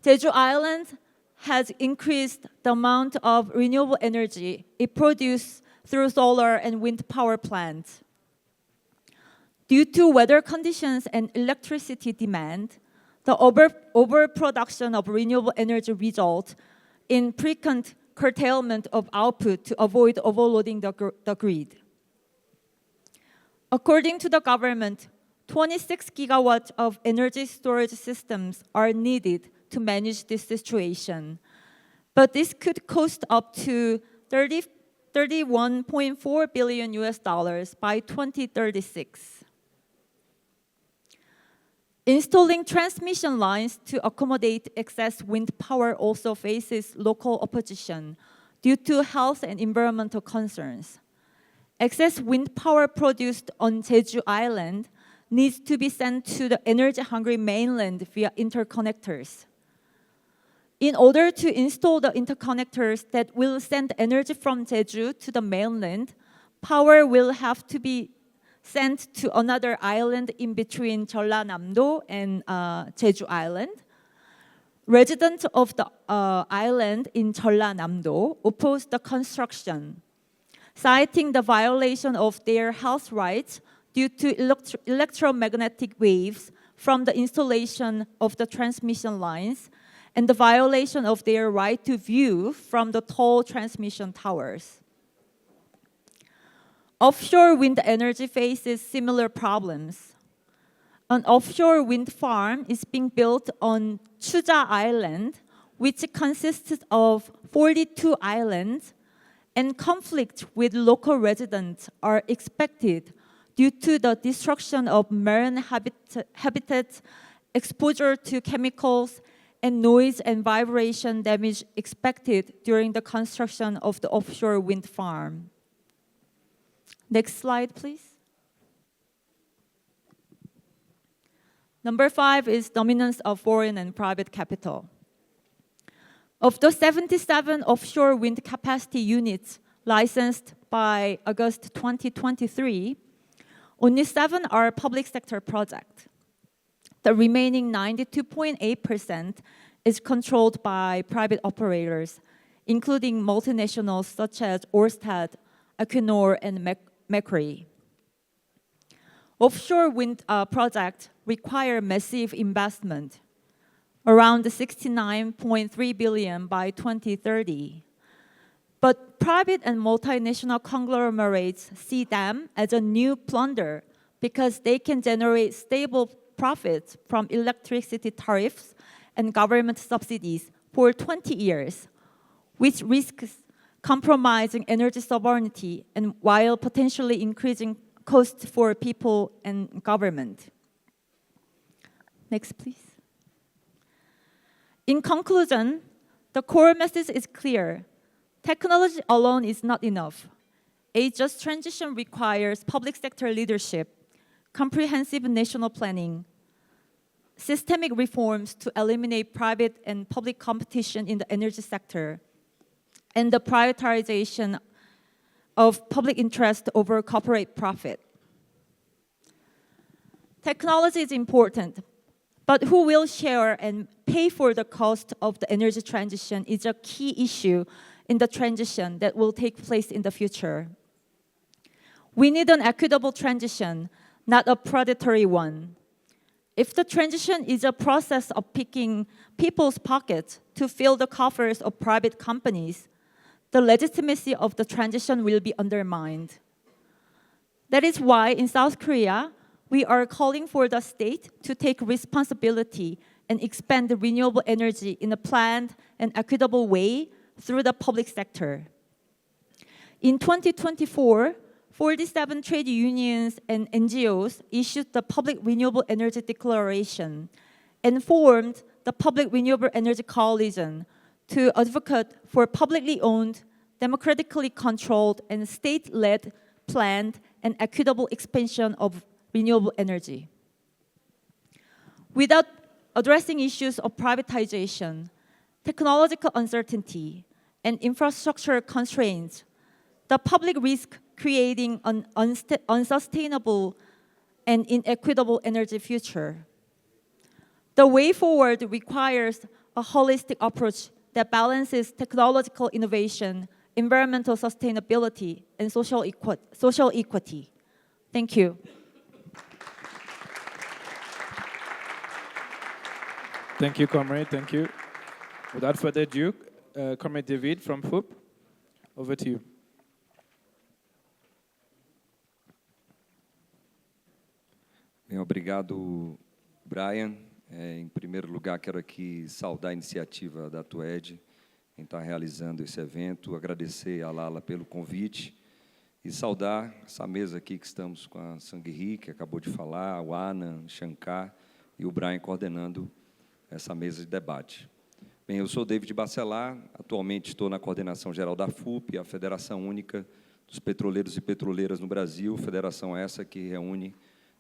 Jeju Island has increased the amount of renewable energy it produces through solar and wind power plants. Due to weather conditions and electricity demand, the overproduction of renewable energy results in frequent curtailment of output to avoid overloading the grid. According to the government, 26 gigawatts of energy storage systems are needed to manage this situation. But this could cost up to $31.4 billion by 2036. Installing transmission lines to accommodate excess wind power also faces local opposition due to health and environmental concerns. Excess wind power produced on Jeju Island needs to be sent to the energy-hungry mainland via interconnectors. In order to install the interconnectors that will send energy from Jeju to the mainland, power will have to be sent to another island in between Jeollanam-do and Jeju Island. Residents of the island in Jeollanam-do opposed the construction, citing the violation of their health rights due to electromagnetic waves from the installation of the transmission lines and the violation of their right to view from the tall transmission towers. Offshore wind energy faces similar problems. An offshore wind farm is being built on Chuja Island, which consists of 42 islands, and conflicts with local residents are expected due to the destruction of marine habitats, exposure to chemicals, and noise and vibration damage expected during the construction of the offshore wind farm. Next slide, please. Number 5 is dominance of foreign and private capital. Of the 77 offshore wind capacity units licensed by August 2023, only 7 are public sector projects. The remaining 92.8% is controlled by private operators, including multinationals such as Ørsted, Equinor, and Macquarie. Offshore wind projects require massive investment, around 69.3 billion by 2030. But private and multinational conglomerates see them as a new plunder because they can generate stable profits from electricity tariffs and government subsidies for 20 years, which risks compromising energy sovereignty and while potentially increasing costs for people and government. Next, please. In conclusion, the core message is clear. Technology alone is not enough. A just transition requires public sector leadership, comprehensive national planning, systemic reforms to eliminate private and public competition in the energy sector, and the prioritization of public interest over corporate profit. Technology is important, but who will share and pay for the cost of the energy transition is a key issue in the transition that will take place in the future. We need an equitable transition, not a predatory one. If the transition is a process of picking people's pockets to fill the coffers of private companies, the legitimacy of the transition will be undermined. That is why in South Korea, we are calling for the state to take responsibility and expand the renewable energy in a planned and equitable way through the public sector. In 2024, 47 trade unions and NGOs issued the Public Renewable Energy Declaration and formed the Public Renewable Energy Coalition to advocate for publicly owned, democratically controlled, and state-led planned and equitable expansion of renewable energy. Without addressing issues of privatization, technological uncertainty, and infrastructure constraints, the public risk creating an unsustainable and inequitable energy future. The way forward requires a holistic approach that balances technological innovation, environmental sustainability, and social equity. Thank you. Thank you, Comrade. Thank you. Without further ado, Comrade Deyvid from FUP, over to you. Bem, obrigado, Brian. Em primeiro lugar, quero aqui saudar a iniciativa da TUED em estar realizando esse evento, agradecer a Lala pelo convite e saudar essa mesa aqui que estamos com a SungHee, que acabou de falar, o Anam, Shankar e o Brian coordenando essa mesa de debate. Bem, eu sou o Deyvid Bacelar, atualmente estou na coordenação geral da FUP, a Federação Única dos Petroleiros e Petroleiras no Brasil, federação essa que reúne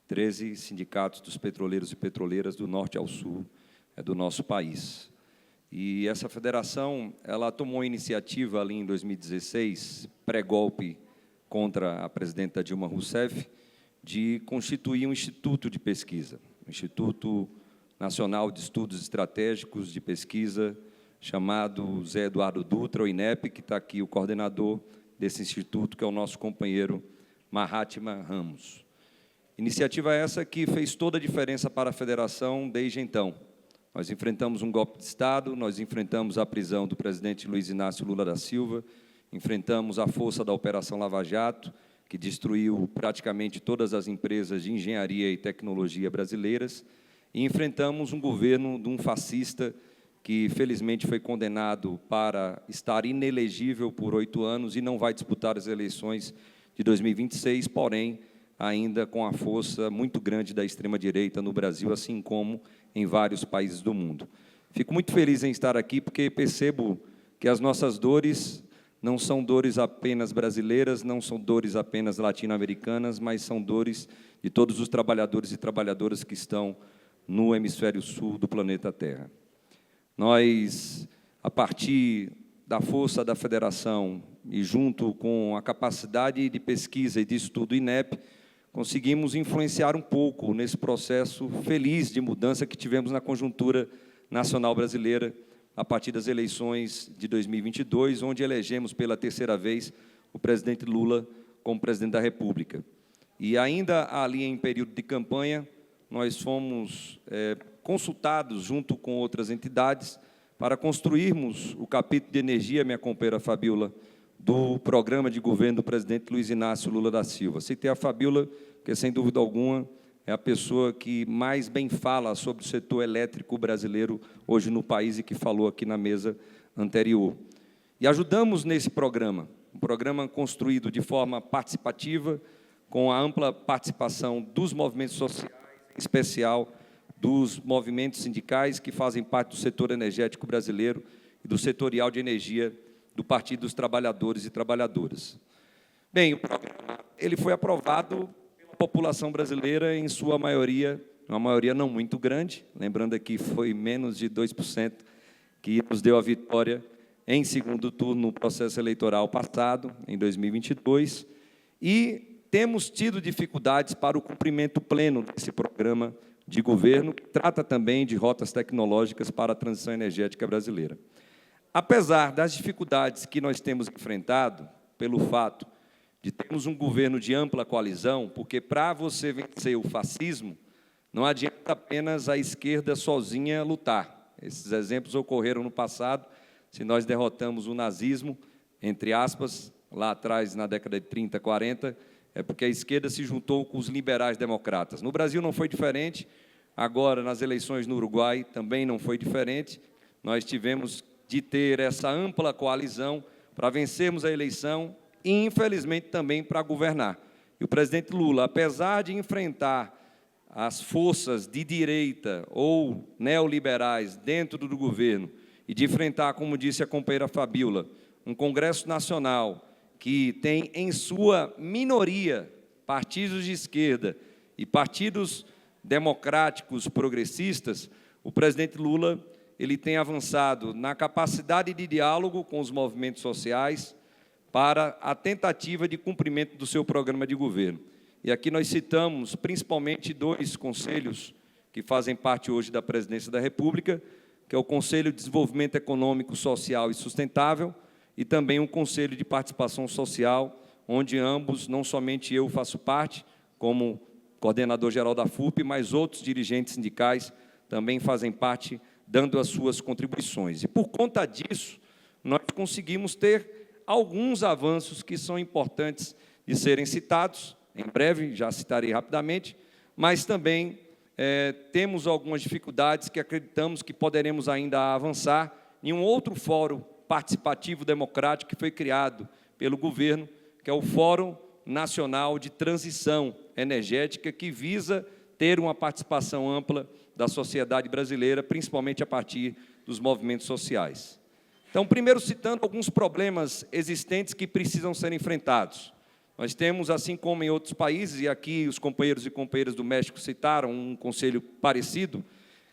13 sindicatos dos petroleiros e petroleiras do norte ao sul do nosso país. E essa federação, ela tomou a iniciativa ali em 2016, pré-golpe contra a presidenta Dilma Rousseff, de constituir um instituto de pesquisa, um Instituto Nacional de Estudos Estratégicos de Pesquisa, chamado Zé Eduardo Dutra, o INEP, que está aqui o coordenador desse instituto, que é o nosso companheiro Mahatma Ramos. Iniciativa essa que fez toda a diferença para a federação desde então. Nós enfrentamos um golpe de Estado, nós enfrentamos a prisão do presidente Luiz Inácio Lula da Silva, enfrentamos a força da Operação Lava Jato, que destruiu praticamente todas as empresas de engenharia e tecnologia brasileiras, e enfrentamos um governo de um fascista que, felizmente, foi condenado para estar inelegível por 8 anos e não vai disputar as eleições de 2026, porém, ainda com a força muito grande da extrema-direita no Brasil, assim como em vários países do mundo. Fico muito feliz em estar aqui, porque percebo que as nossas dores não são dores apenas brasileiras, não são dores apenas latino-americanas, mas são dores de todos os trabalhadores e trabalhadoras que estão no hemisfério sul do planeta Terra. Nós, a partir da força da federação e junto com a capacidade de pesquisa e de estudo do INEP, conseguimos influenciar um pouco nesse processo feliz de mudança que tivemos na conjuntura nacional brasileira a partir das eleições de 2022, onde elegemos pela 3ª vez o presidente Lula como presidente da República. E ainda ali em período de campanha, nós fomos consultados, junto com outras entidades, para construirmos o capítulo de energia, minha companheira Fabiola, do programa de governo do presidente Luiz Inácio Lula da Silva. Citei a Fabiola, porque, sem dúvida alguma, é a pessoa que mais bem fala sobre o setor elétrico brasileiro hoje no país e que falou aqui na mesa anterior. E ajudamos nesse programa, um programa construído de forma participativa, com a ampla participação dos movimentos sociais, em especial dos movimentos sindicais que fazem parte do setor energético brasileiro e do setorial de energia do Partido dos Trabalhadores e Trabalhadoras. Bem, o programa ele foi aprovado pela população brasileira em sua maioria, uma maioria não muito grande, lembrando aqui foi menos de 2% que nos deu a vitória em segundo turno no processo eleitoral passado, em 2022, e temos tido dificuldades para o cumprimento pleno desse programa de governo, que trata também de rotas tecnológicas para a transição energética brasileira. Apesar das dificuldades que nós temos enfrentado, pelo fato de termos um governo de ampla coalizão, porque para você vencer o fascismo, não adianta apenas a esquerda sozinha lutar. Esses exemplos ocorreram no passado, se nós derrotamos o nazismo, entre aspas, lá atrás, na década de 30, 40, é porque a esquerda se juntou com os liberais democratas. No Brasil não foi diferente, agora nas eleições no Uruguai também não foi diferente. Nós tivemos de ter essa ampla coalizão para vencermos a eleição e, infelizmente, também para governar. E o presidente Lula, apesar de enfrentar as forças de direita ou neoliberais dentro do governo e de enfrentar, como disse a companheira Fabiola, um Congresso Nacional que tem em sua minoria partidos de esquerda e partidos democráticos progressistas, o presidente Lula ele tem avançado na capacidade de diálogo com os movimentos sociais para a tentativa de cumprimento do seu programa de governo. E aqui nós citamos principalmente 2 conselhos que fazem parte hoje da Presidência da República, que é o Conselho de Desenvolvimento Econômico, Social e Sustentável, e também um Conselho de Participação Social, onde ambos, não somente eu faço parte, como coordenador-geral da FUP, mas outros dirigentes sindicais também fazem parte, dando as suas contribuições. E, por conta disso, nós conseguimos ter alguns avanços que são importantes de serem citados, em breve, já citarei rapidamente, mas também temos algumas dificuldades que acreditamos que poderemos ainda avançar em um outro fórum participativo democrático que foi criado pelo governo, que é o Fórum Nacional de Transição Energética, que visa ter uma participação ampla da sociedade brasileira, principalmente a partir dos movimentos sociais. Então, primeiro citando alguns problemas existentes que precisam ser enfrentados. Nós temos, assim como em outros países, e aqui os companheiros e companheiras do México citaram um conselho parecido,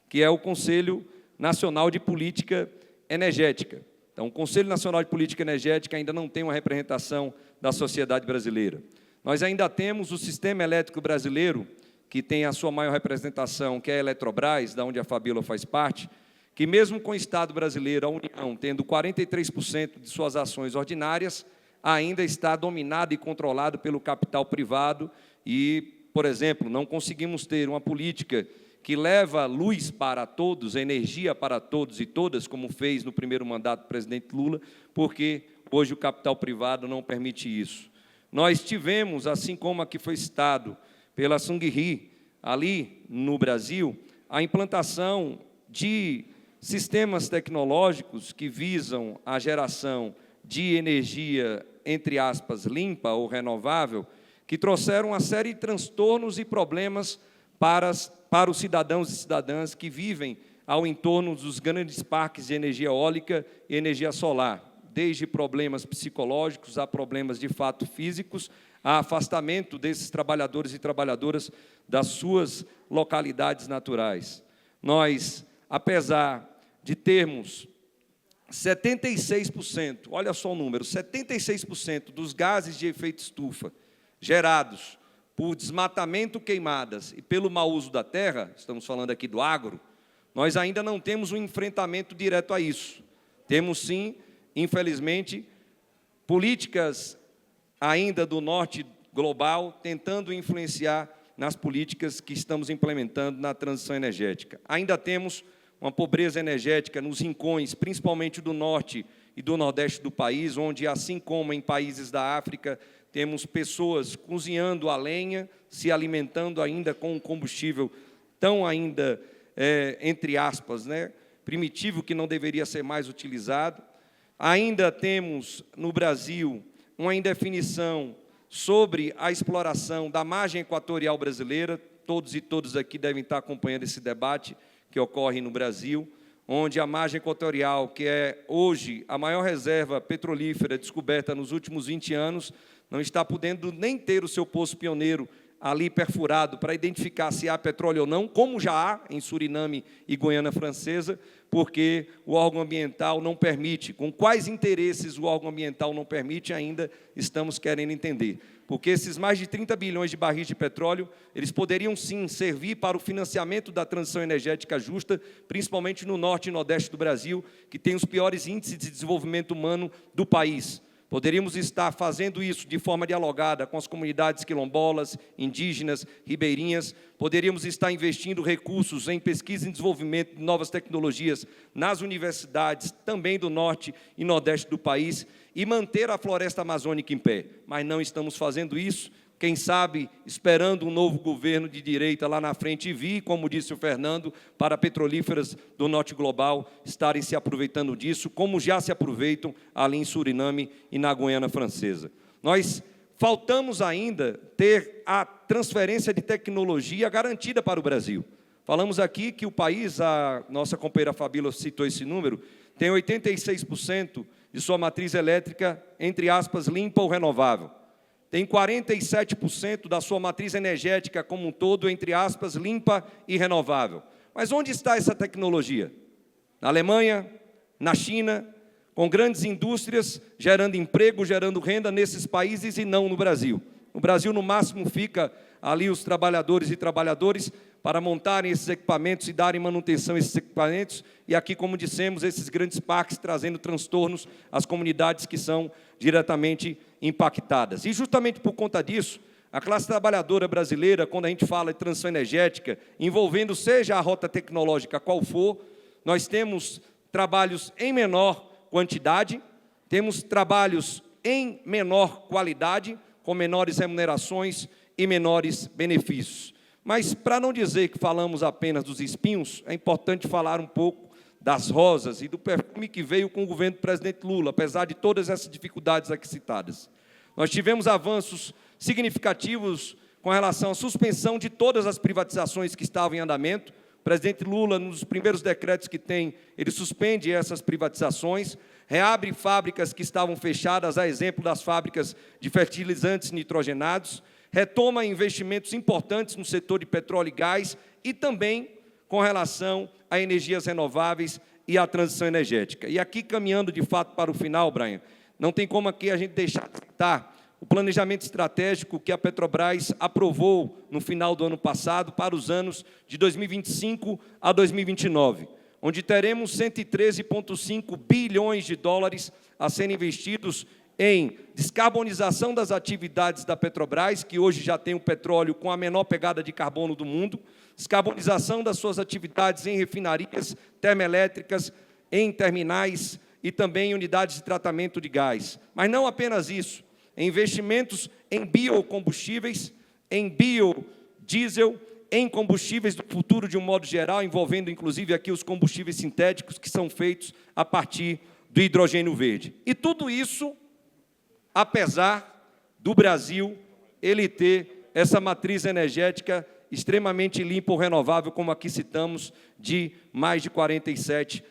que é o Conselho Nacional de Política Energética. Então, o Conselho Nacional de Política Energética ainda não tem uma representação da sociedade brasileira. Nós ainda temos o sistema elétrico brasileiro, que tem a sua maior representação, que é a Eletrobras, da onde a Fabiola faz parte, que mesmo com o Estado brasileiro, a União, tendo 43% de suas ações ordinárias, ainda está dominado e controlado pelo capital privado e, por exemplo, não conseguimos ter uma política que leva luz para todos, energia para todos e todas, como fez no primeiro mandato do presidente Lula, porque hoje o capital privado não permite isso. Nós tivemos, assim como aqui foi citado pela SungHee, ali no Brasil, a implantação de sistemas tecnológicos que visam a geração de energia, entre aspas, limpa ou renovável, que trouxeram uma série de transtornos e problemas para os cidadãos e cidadãs que vivem ao entorno dos grandes parques de energia eólica e energia solar, desde problemas psicológicos a problemas de fato físicos, a afastamento desses trabalhadores e trabalhadoras das suas localidades naturais. Nós, apesar de termos 76%, olha só o número, 76% dos gases de efeito estufa gerados por desmatamento, queimadas e pelo mau uso da terra, estamos falando aqui do agro, nós ainda não temos um enfrentamento direto a isso. Temos, sim, infelizmente, políticas ainda do norte global tentando influenciar nas políticas que estamos implementando na transição energética. Ainda temos uma pobreza energética nos rincões, principalmente do norte e do nordeste do país, onde, assim como em países da África, temos pessoas cozinhando a lenha, se alimentando ainda com um combustível tão ainda, entre aspas, né, primitivo, que não deveria ser mais utilizado. Ainda temos, no Brasil, uma indefinição sobre a exploração da margem equatorial brasileira. Todos e todas aqui devem estar acompanhando esse debate que ocorre no Brasil, onde a margem equatorial, que é hoje a maior reserva petrolífera descoberta nos últimos 20 anos, não está podendo nem ter o seu poço pioneiro ali perfurado para identificar se há petróleo ou não, como já há em Suriname e Guiana Francesa, porque o órgão ambiental não permite. Com quais interesses o órgão ambiental não permite, ainda estamos querendo entender. Porque esses mais de 30 bilhões de barris de petróleo, eles poderiam, sim, servir para o financiamento da transição energética justa, principalmente no norte e nordeste do Brasil, que tem os piores índices de desenvolvimento humano do país. Poderíamos estar fazendo isso de forma dialogada com as comunidades quilombolas, indígenas, ribeirinhas. Poderíamos estar investindo recursos em pesquisa e desenvolvimento de novas tecnologias nas universidades, também do norte e nordeste do país, e manter a floresta amazônica em pé. Mas não estamos fazendo isso. Quem sabe, esperando um novo governo de direita lá na frente e vir, como disse o Fernando, para petrolíferas do norte global estarem se aproveitando disso, como já se aproveitam ali em Suriname e na Guiana Francesa. Nós faltamos ainda ter a transferência de tecnologia garantida para o Brasil. Falamos aqui que o país, a nossa companheira Fabíola citou esse número, tem 86% de sua matriz elétrica, entre aspas, limpa ou renovável. Tem 47% da sua matriz energética como um todo, entre aspas, limpa e renovável. Mas onde está essa tecnologia? Na Alemanha, na China, com grandes indústrias, gerando emprego, gerando renda nesses países e não no Brasil. No Brasil, no máximo, fica ali os trabalhadores e trabalhadoras para montarem esses equipamentos e darem manutenção a esses equipamentos, e aqui, como dissemos, esses grandes parques trazendo transtornos às comunidades que são diretamente impactadas. E justamente por conta disso, a classe trabalhadora brasileira, quando a gente fala de transição energética, envolvendo seja a rota tecnológica qual for, nós temos trabalhos em menor quantidade, temos trabalhos em menor qualidade, com menores remunerações e menores benefícios. Mas, para não dizer que falamos apenas dos espinhos, é importante falar um pouco das rosas e do perfume que veio com o governo do presidente Lula, apesar de todas essas dificuldades aqui citadas. Nós tivemos avanços significativos com relação à suspensão de todas as privatizações que estavam em andamento. O presidente Lula, nos primeiros decretos que tem, ele suspende essas privatizações, reabre fábricas que estavam fechadas, a exemplo das fábricas de fertilizantes nitrogenados, retoma investimentos importantes no setor de petróleo e gás e também com relação a energias renováveis e à transição energética. E aqui, caminhando de fato para o final, Brian, não tem como aqui a gente deixar de citar o planejamento estratégico que a Petrobras aprovou no final do ano passado para os anos de 2025 a 2029, onde teremos 113,5 bilhões de dólares a serem investidos em descarbonização das atividades da Petrobras, que hoje já tem o petróleo com a menor pegada de carbono do mundo, descarbonização das suas atividades em refinarias termoelétricas, em terminais e também em unidades de tratamento de gás. Mas não apenas isso, investimentos em biocombustíveis, em biodiesel, em combustíveis do futuro de um modo geral, envolvendo inclusive aqui os combustíveis sintéticos que são feitos a partir do hidrogênio verde. E tudo isso apesar do Brasil ele ter essa matriz energética extremamente limpa ou renovável, como aqui citamos, de mais de 47%.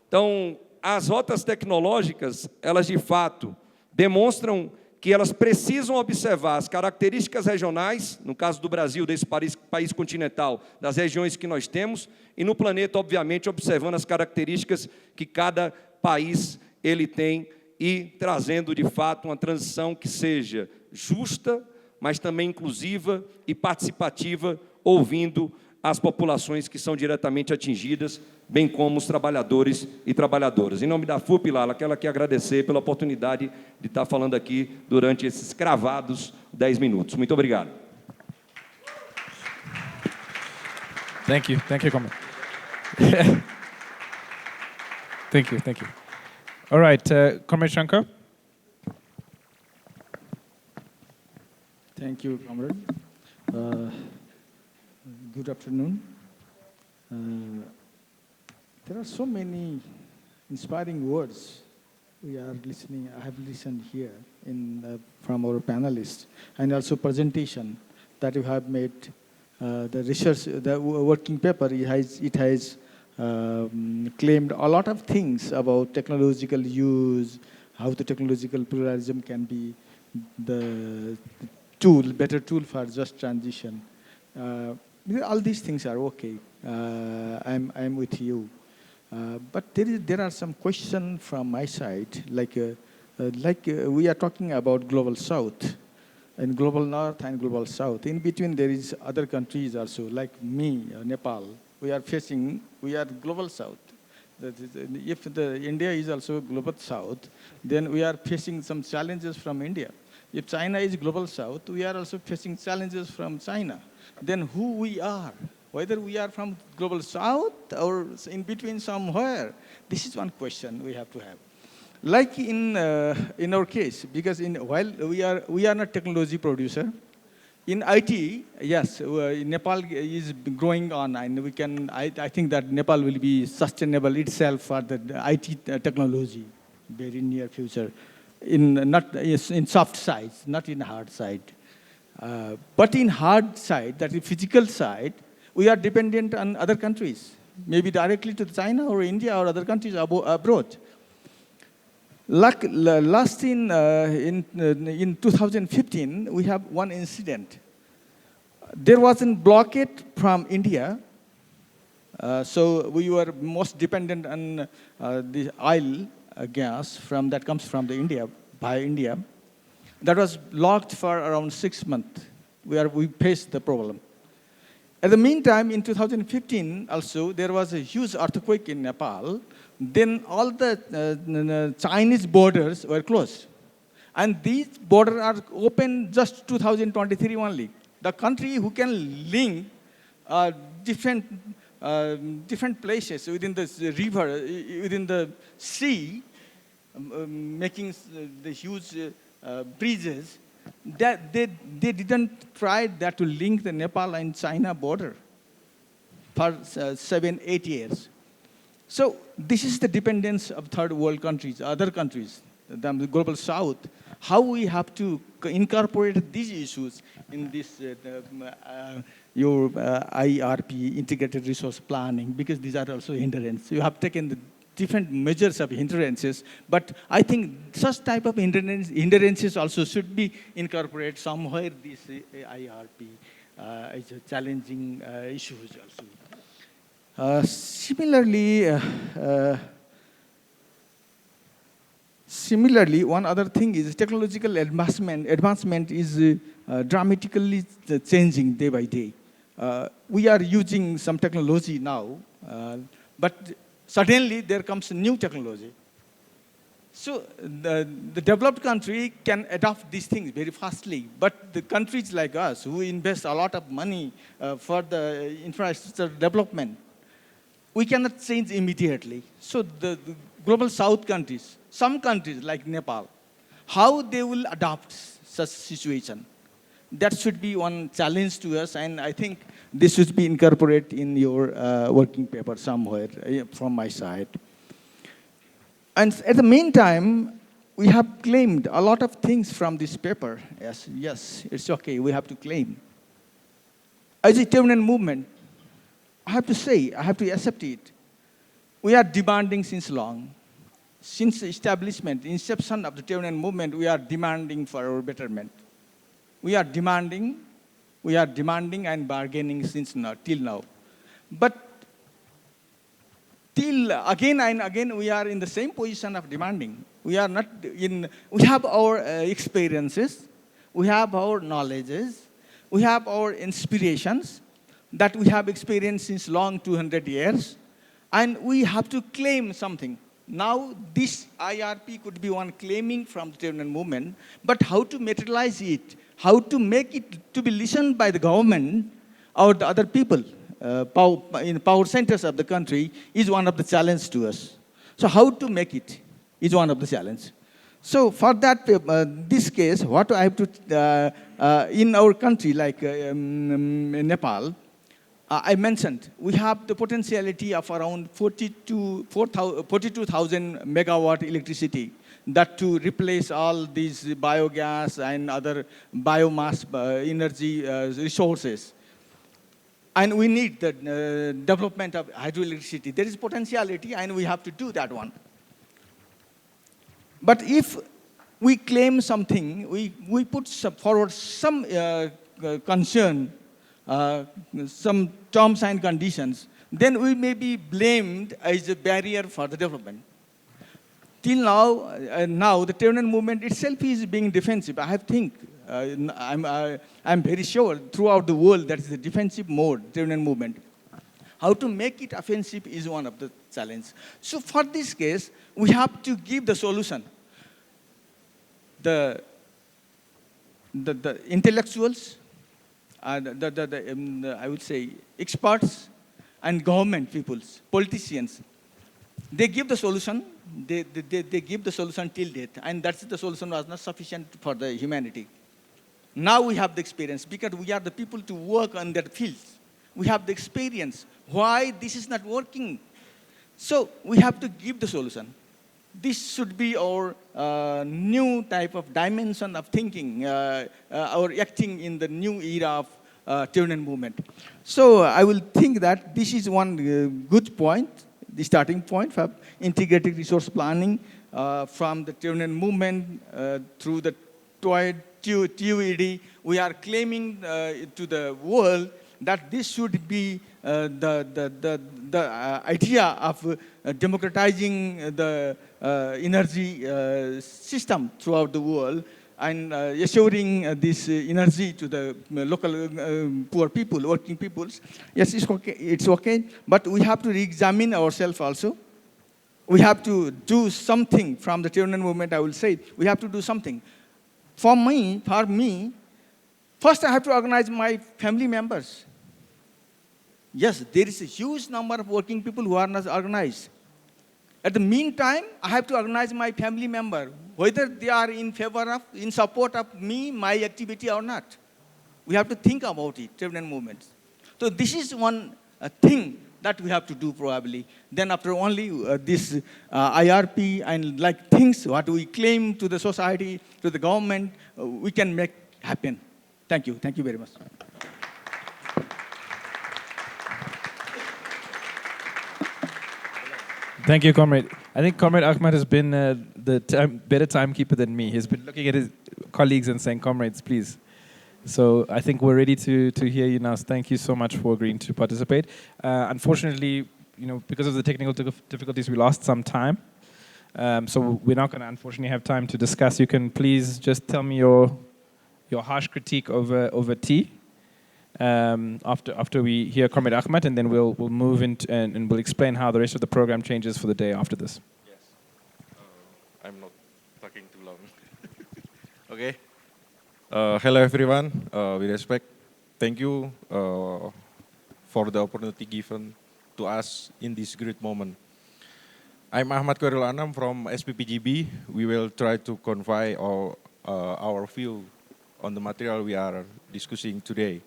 Então, as rotas tecnológicas, elas de fato demonstram que elas precisam observar as características regionais, no caso do Brasil, desse país continental, das regiões que nós temos, e no planeta, obviamente, observando as características que cada país ele tem, e trazendo, de fato, uma transição que seja justa, mas também inclusiva e participativa, ouvindo as populações que são diretamente atingidas, bem como os trabalhadores e trabalhadoras. Em nome da FUP, Lala, quero aqui agradecer pela oportunidade de estar falando aqui durante esses cravados 10 minutos. Muito obrigado. Thank you, Comrade. Thank you. All right, Comrade Shankar. Thank you, comrade. Good afternoon. There are so many inspiring words we are listening. I have listened here from our panelists, and also presentation that you have made. The research, the working paper, it has claimed a lot of things about technological use, how the technological pluralism can be the better tool for just transition. All these things are okay. I'm with you. But there are some questions from my side, like we are talking about global south, and global north and global south. In between, there is other countries also, like me, Nepal. We are global south. If India is also global south, then we are facing some challenges from India. If China is global south, we are also facing challenges from China. Then who we are, whether we are from global south or in between somewhere, this is one question we have to have. Like in our case, because while we are not technology producer, in IT, yes, Nepal is growing on, and I think that Nepal will be sustainable itself for the IT technology very near future. Not in soft side, not in hard side. But in hard side, that is physical side, we are dependent on other countries, maybe directly to China or India or other countries abroad. Last in 2015, we have one incident. There was a blockade from India, so we were most dependent on the oil gas that comes from by India. That was locked for around 6 months. We faced the problem. At the meantime, in 2015 also, there was a huge earthquake in Nepal. Then all the Chinese borders were closed. And these borders are open just 2023 only. The country who can link different places within the river, within the sea, making the huge bridges, that they didn't try that to link the Nepal and China border for 7-8 years. So this is the dependence of third world countries, other countries, the global south. How we have to incorporate these issues in this your IRP, integrated resource planning, because these are also hindrances. You have taken the different measures of hindrances, but I think such type of hindrances also should be incorporated somewhere. This IRP is a challenging issues also. Similarly, one other thing is technological advancement is dramatically changing day by day. We are using some technology now, but suddenly there comes a new technology. So the developed country can adopt these things very fastly, but the countries like us who invest a lot of money for the infrastructure development, we cannot change immediately. So the global south countries, some countries like Nepal, how they will adopt such situation, that should be one challenge to us, and I think this should be incorporated in your working paper somewhere from my side. And at the meantime, we have claimed a lot of things from this paper. Yes, it's okay, we have to claim. As a Tibetan movement, I have to say, I have to accept it. We are demanding since long. Since the inception of the Tibetan movement, we are demanding for our betterment. We are demanding and bargaining till now. But till again and again, we are in the same position of demanding. We have our experiences, we have our knowledges, we have our inspirations that we have experienced since long 200 years, and we have to claim something. Now, this IRP could be one claiming from the Tibetan movement, but how to materialize it, how to make it to be listened by the government or the other people, power centers of the country is one of the challenges to us. So how to make it is one of the challenges. So for that, this case, what I have to, in our country, like Nepal, I mentioned, we have the potentiality of around 42,000 megawatt electricity, that to replace all these biogas and other biomass energy resources. And we need the development of hydroelectricity. There is potentiality, and we have to do that one. But if we claim something, we put forward some concern, some terms and conditions, then we may be blamed as a barrier for the development. Till now, the trade union movement itself is being defensive. I think, I'm very sure throughout the world that is the defensive mode, trade union movement. How to make it offensive is one of the challenges. So for this case, we have to give the solution. The intellectuals, I would say experts, and government peoples, politicians, they give the solution. They give the solution till date, and that's the solution was not sufficient for the humanity. Now we have the experience, because we are the people to work on that fields. We have the experience why this is not working. So we have to give the solution. This should be our new type of dimension of thinking, our acting in the new era of trade union movement. So I will think that this is one good point, the starting point for integrated resource planning from the trade union movement through the TUED. We are claiming to the world that this should be the idea of democratizing the energy system throughout the world, and assuring this energy to the local poor people, working peoples. Yes, it's okay, but we have to re-examine ourselves also. We have to do something from the trade union movement, I will say. We have to do something. For me, first I have to organize my family members. Yes, there is a huge number of working people who are not organized. At the meantime, I have to organize my family member, whether they are in favor of, in support of me, my activity or not. We have to think about it, trade union movements. So this is one thing that we have to do probably. Then after only this IRP and like things, what we claim to the society, to the government, we can make happen. Thank you very much. Thank you, Comrade. I think Comrade Achmad has been better timekeeper than me. He's been looking at his colleagues and saying, comrades, please. So I think we're ready to hear you now. Thank you so much for agreeing to participate. Unfortunately, because of the technical difficulties, we lost some time. So we're not going to, unfortunately, have time to discuss. You can please just tell me your harsh critique over tea. After we hear Comrade Achmad, and then we'll move into and we'll explain how the rest of the program changes for the day after this. Yes. I'm not talking too long. Okay. Hello everyone. With respect, thank you for the opportunity given to us in this great moment. I'm Khoirul Anam from SPPGB. We will try to convey our view on the material we are discussing today.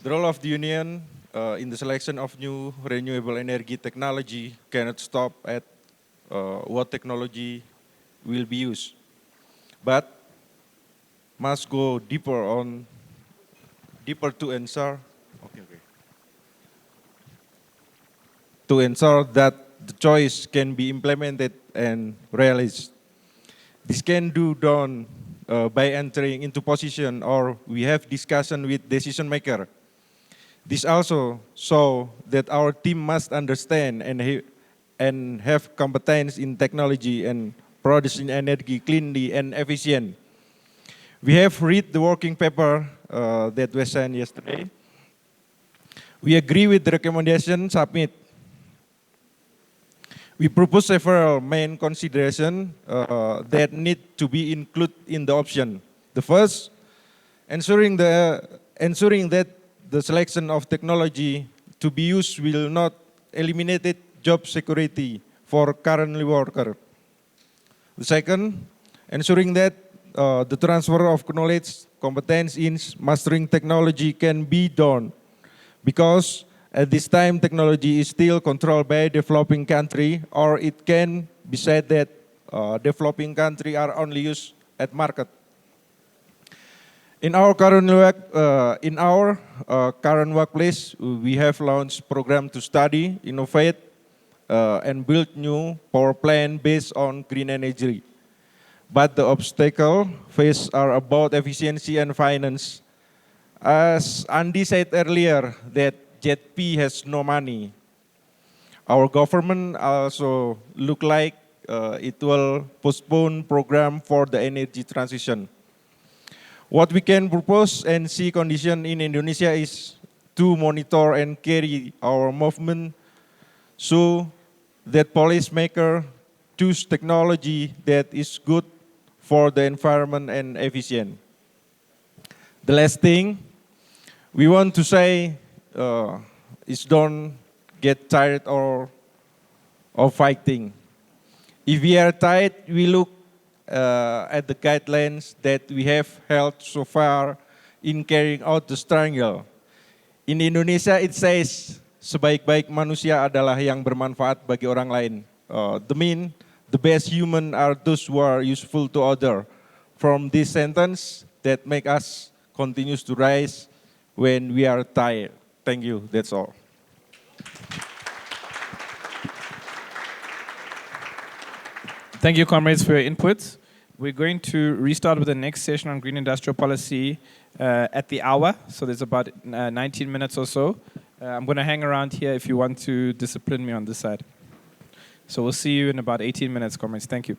The role of the Union in the selection of new renewable energy technology cannot stop at what technology will be used, but must go deeper to ensure to ensure that the choice can be implemented and realized. This can do done by entering into position, or we have discussion with decision maker. This also shows that our team must understand and have competence in technology and producing energy cleanly and efficient. We have read the working paper that was sent yesterday. We agree with the recommendation submit. We propose several main considerations that need to be included in the option. The first, ensuring that the selection of technology to be used will not eliminate job security for current workers. The second, ensuring that the transfer of knowledge, competence in mastering technology can be done, because at this time technology is still controlled by developing country, or it can be said that developing country are only used at market. In our current current workplace, we have launched program to study, innovate, and build new power plant based on green energy. But the obstacles faced are about efficiency and finance. As Andy said earlier, that JP has no money. Our government also look like it will postpone program for the energy transition. What we can propose and see condition in Indonesia is to monitor and carry our movement so that policymakers choose technology that is good for the environment and efficient. The last thing we want to say is don't get tired of fighting. If we are tired, we look at the guidelines that we have held so far in carrying out the struggle. In Indonesia, it says, sebaik-baik manusia adalah yang bermanfaat bagi orang lain. The best human are those who are useful to others. From this sentence, that make us continue to rise when we are tired. Thank you, that's all. Thank you, comrades, for your inputs. We're going to restart with the next session on green industrial policy at the hour. So there's about 19 minutes or so. I'm going to hang around here if you want to discipline me on this side. So we'll see you in about 18 minutes, comrades. Thank you.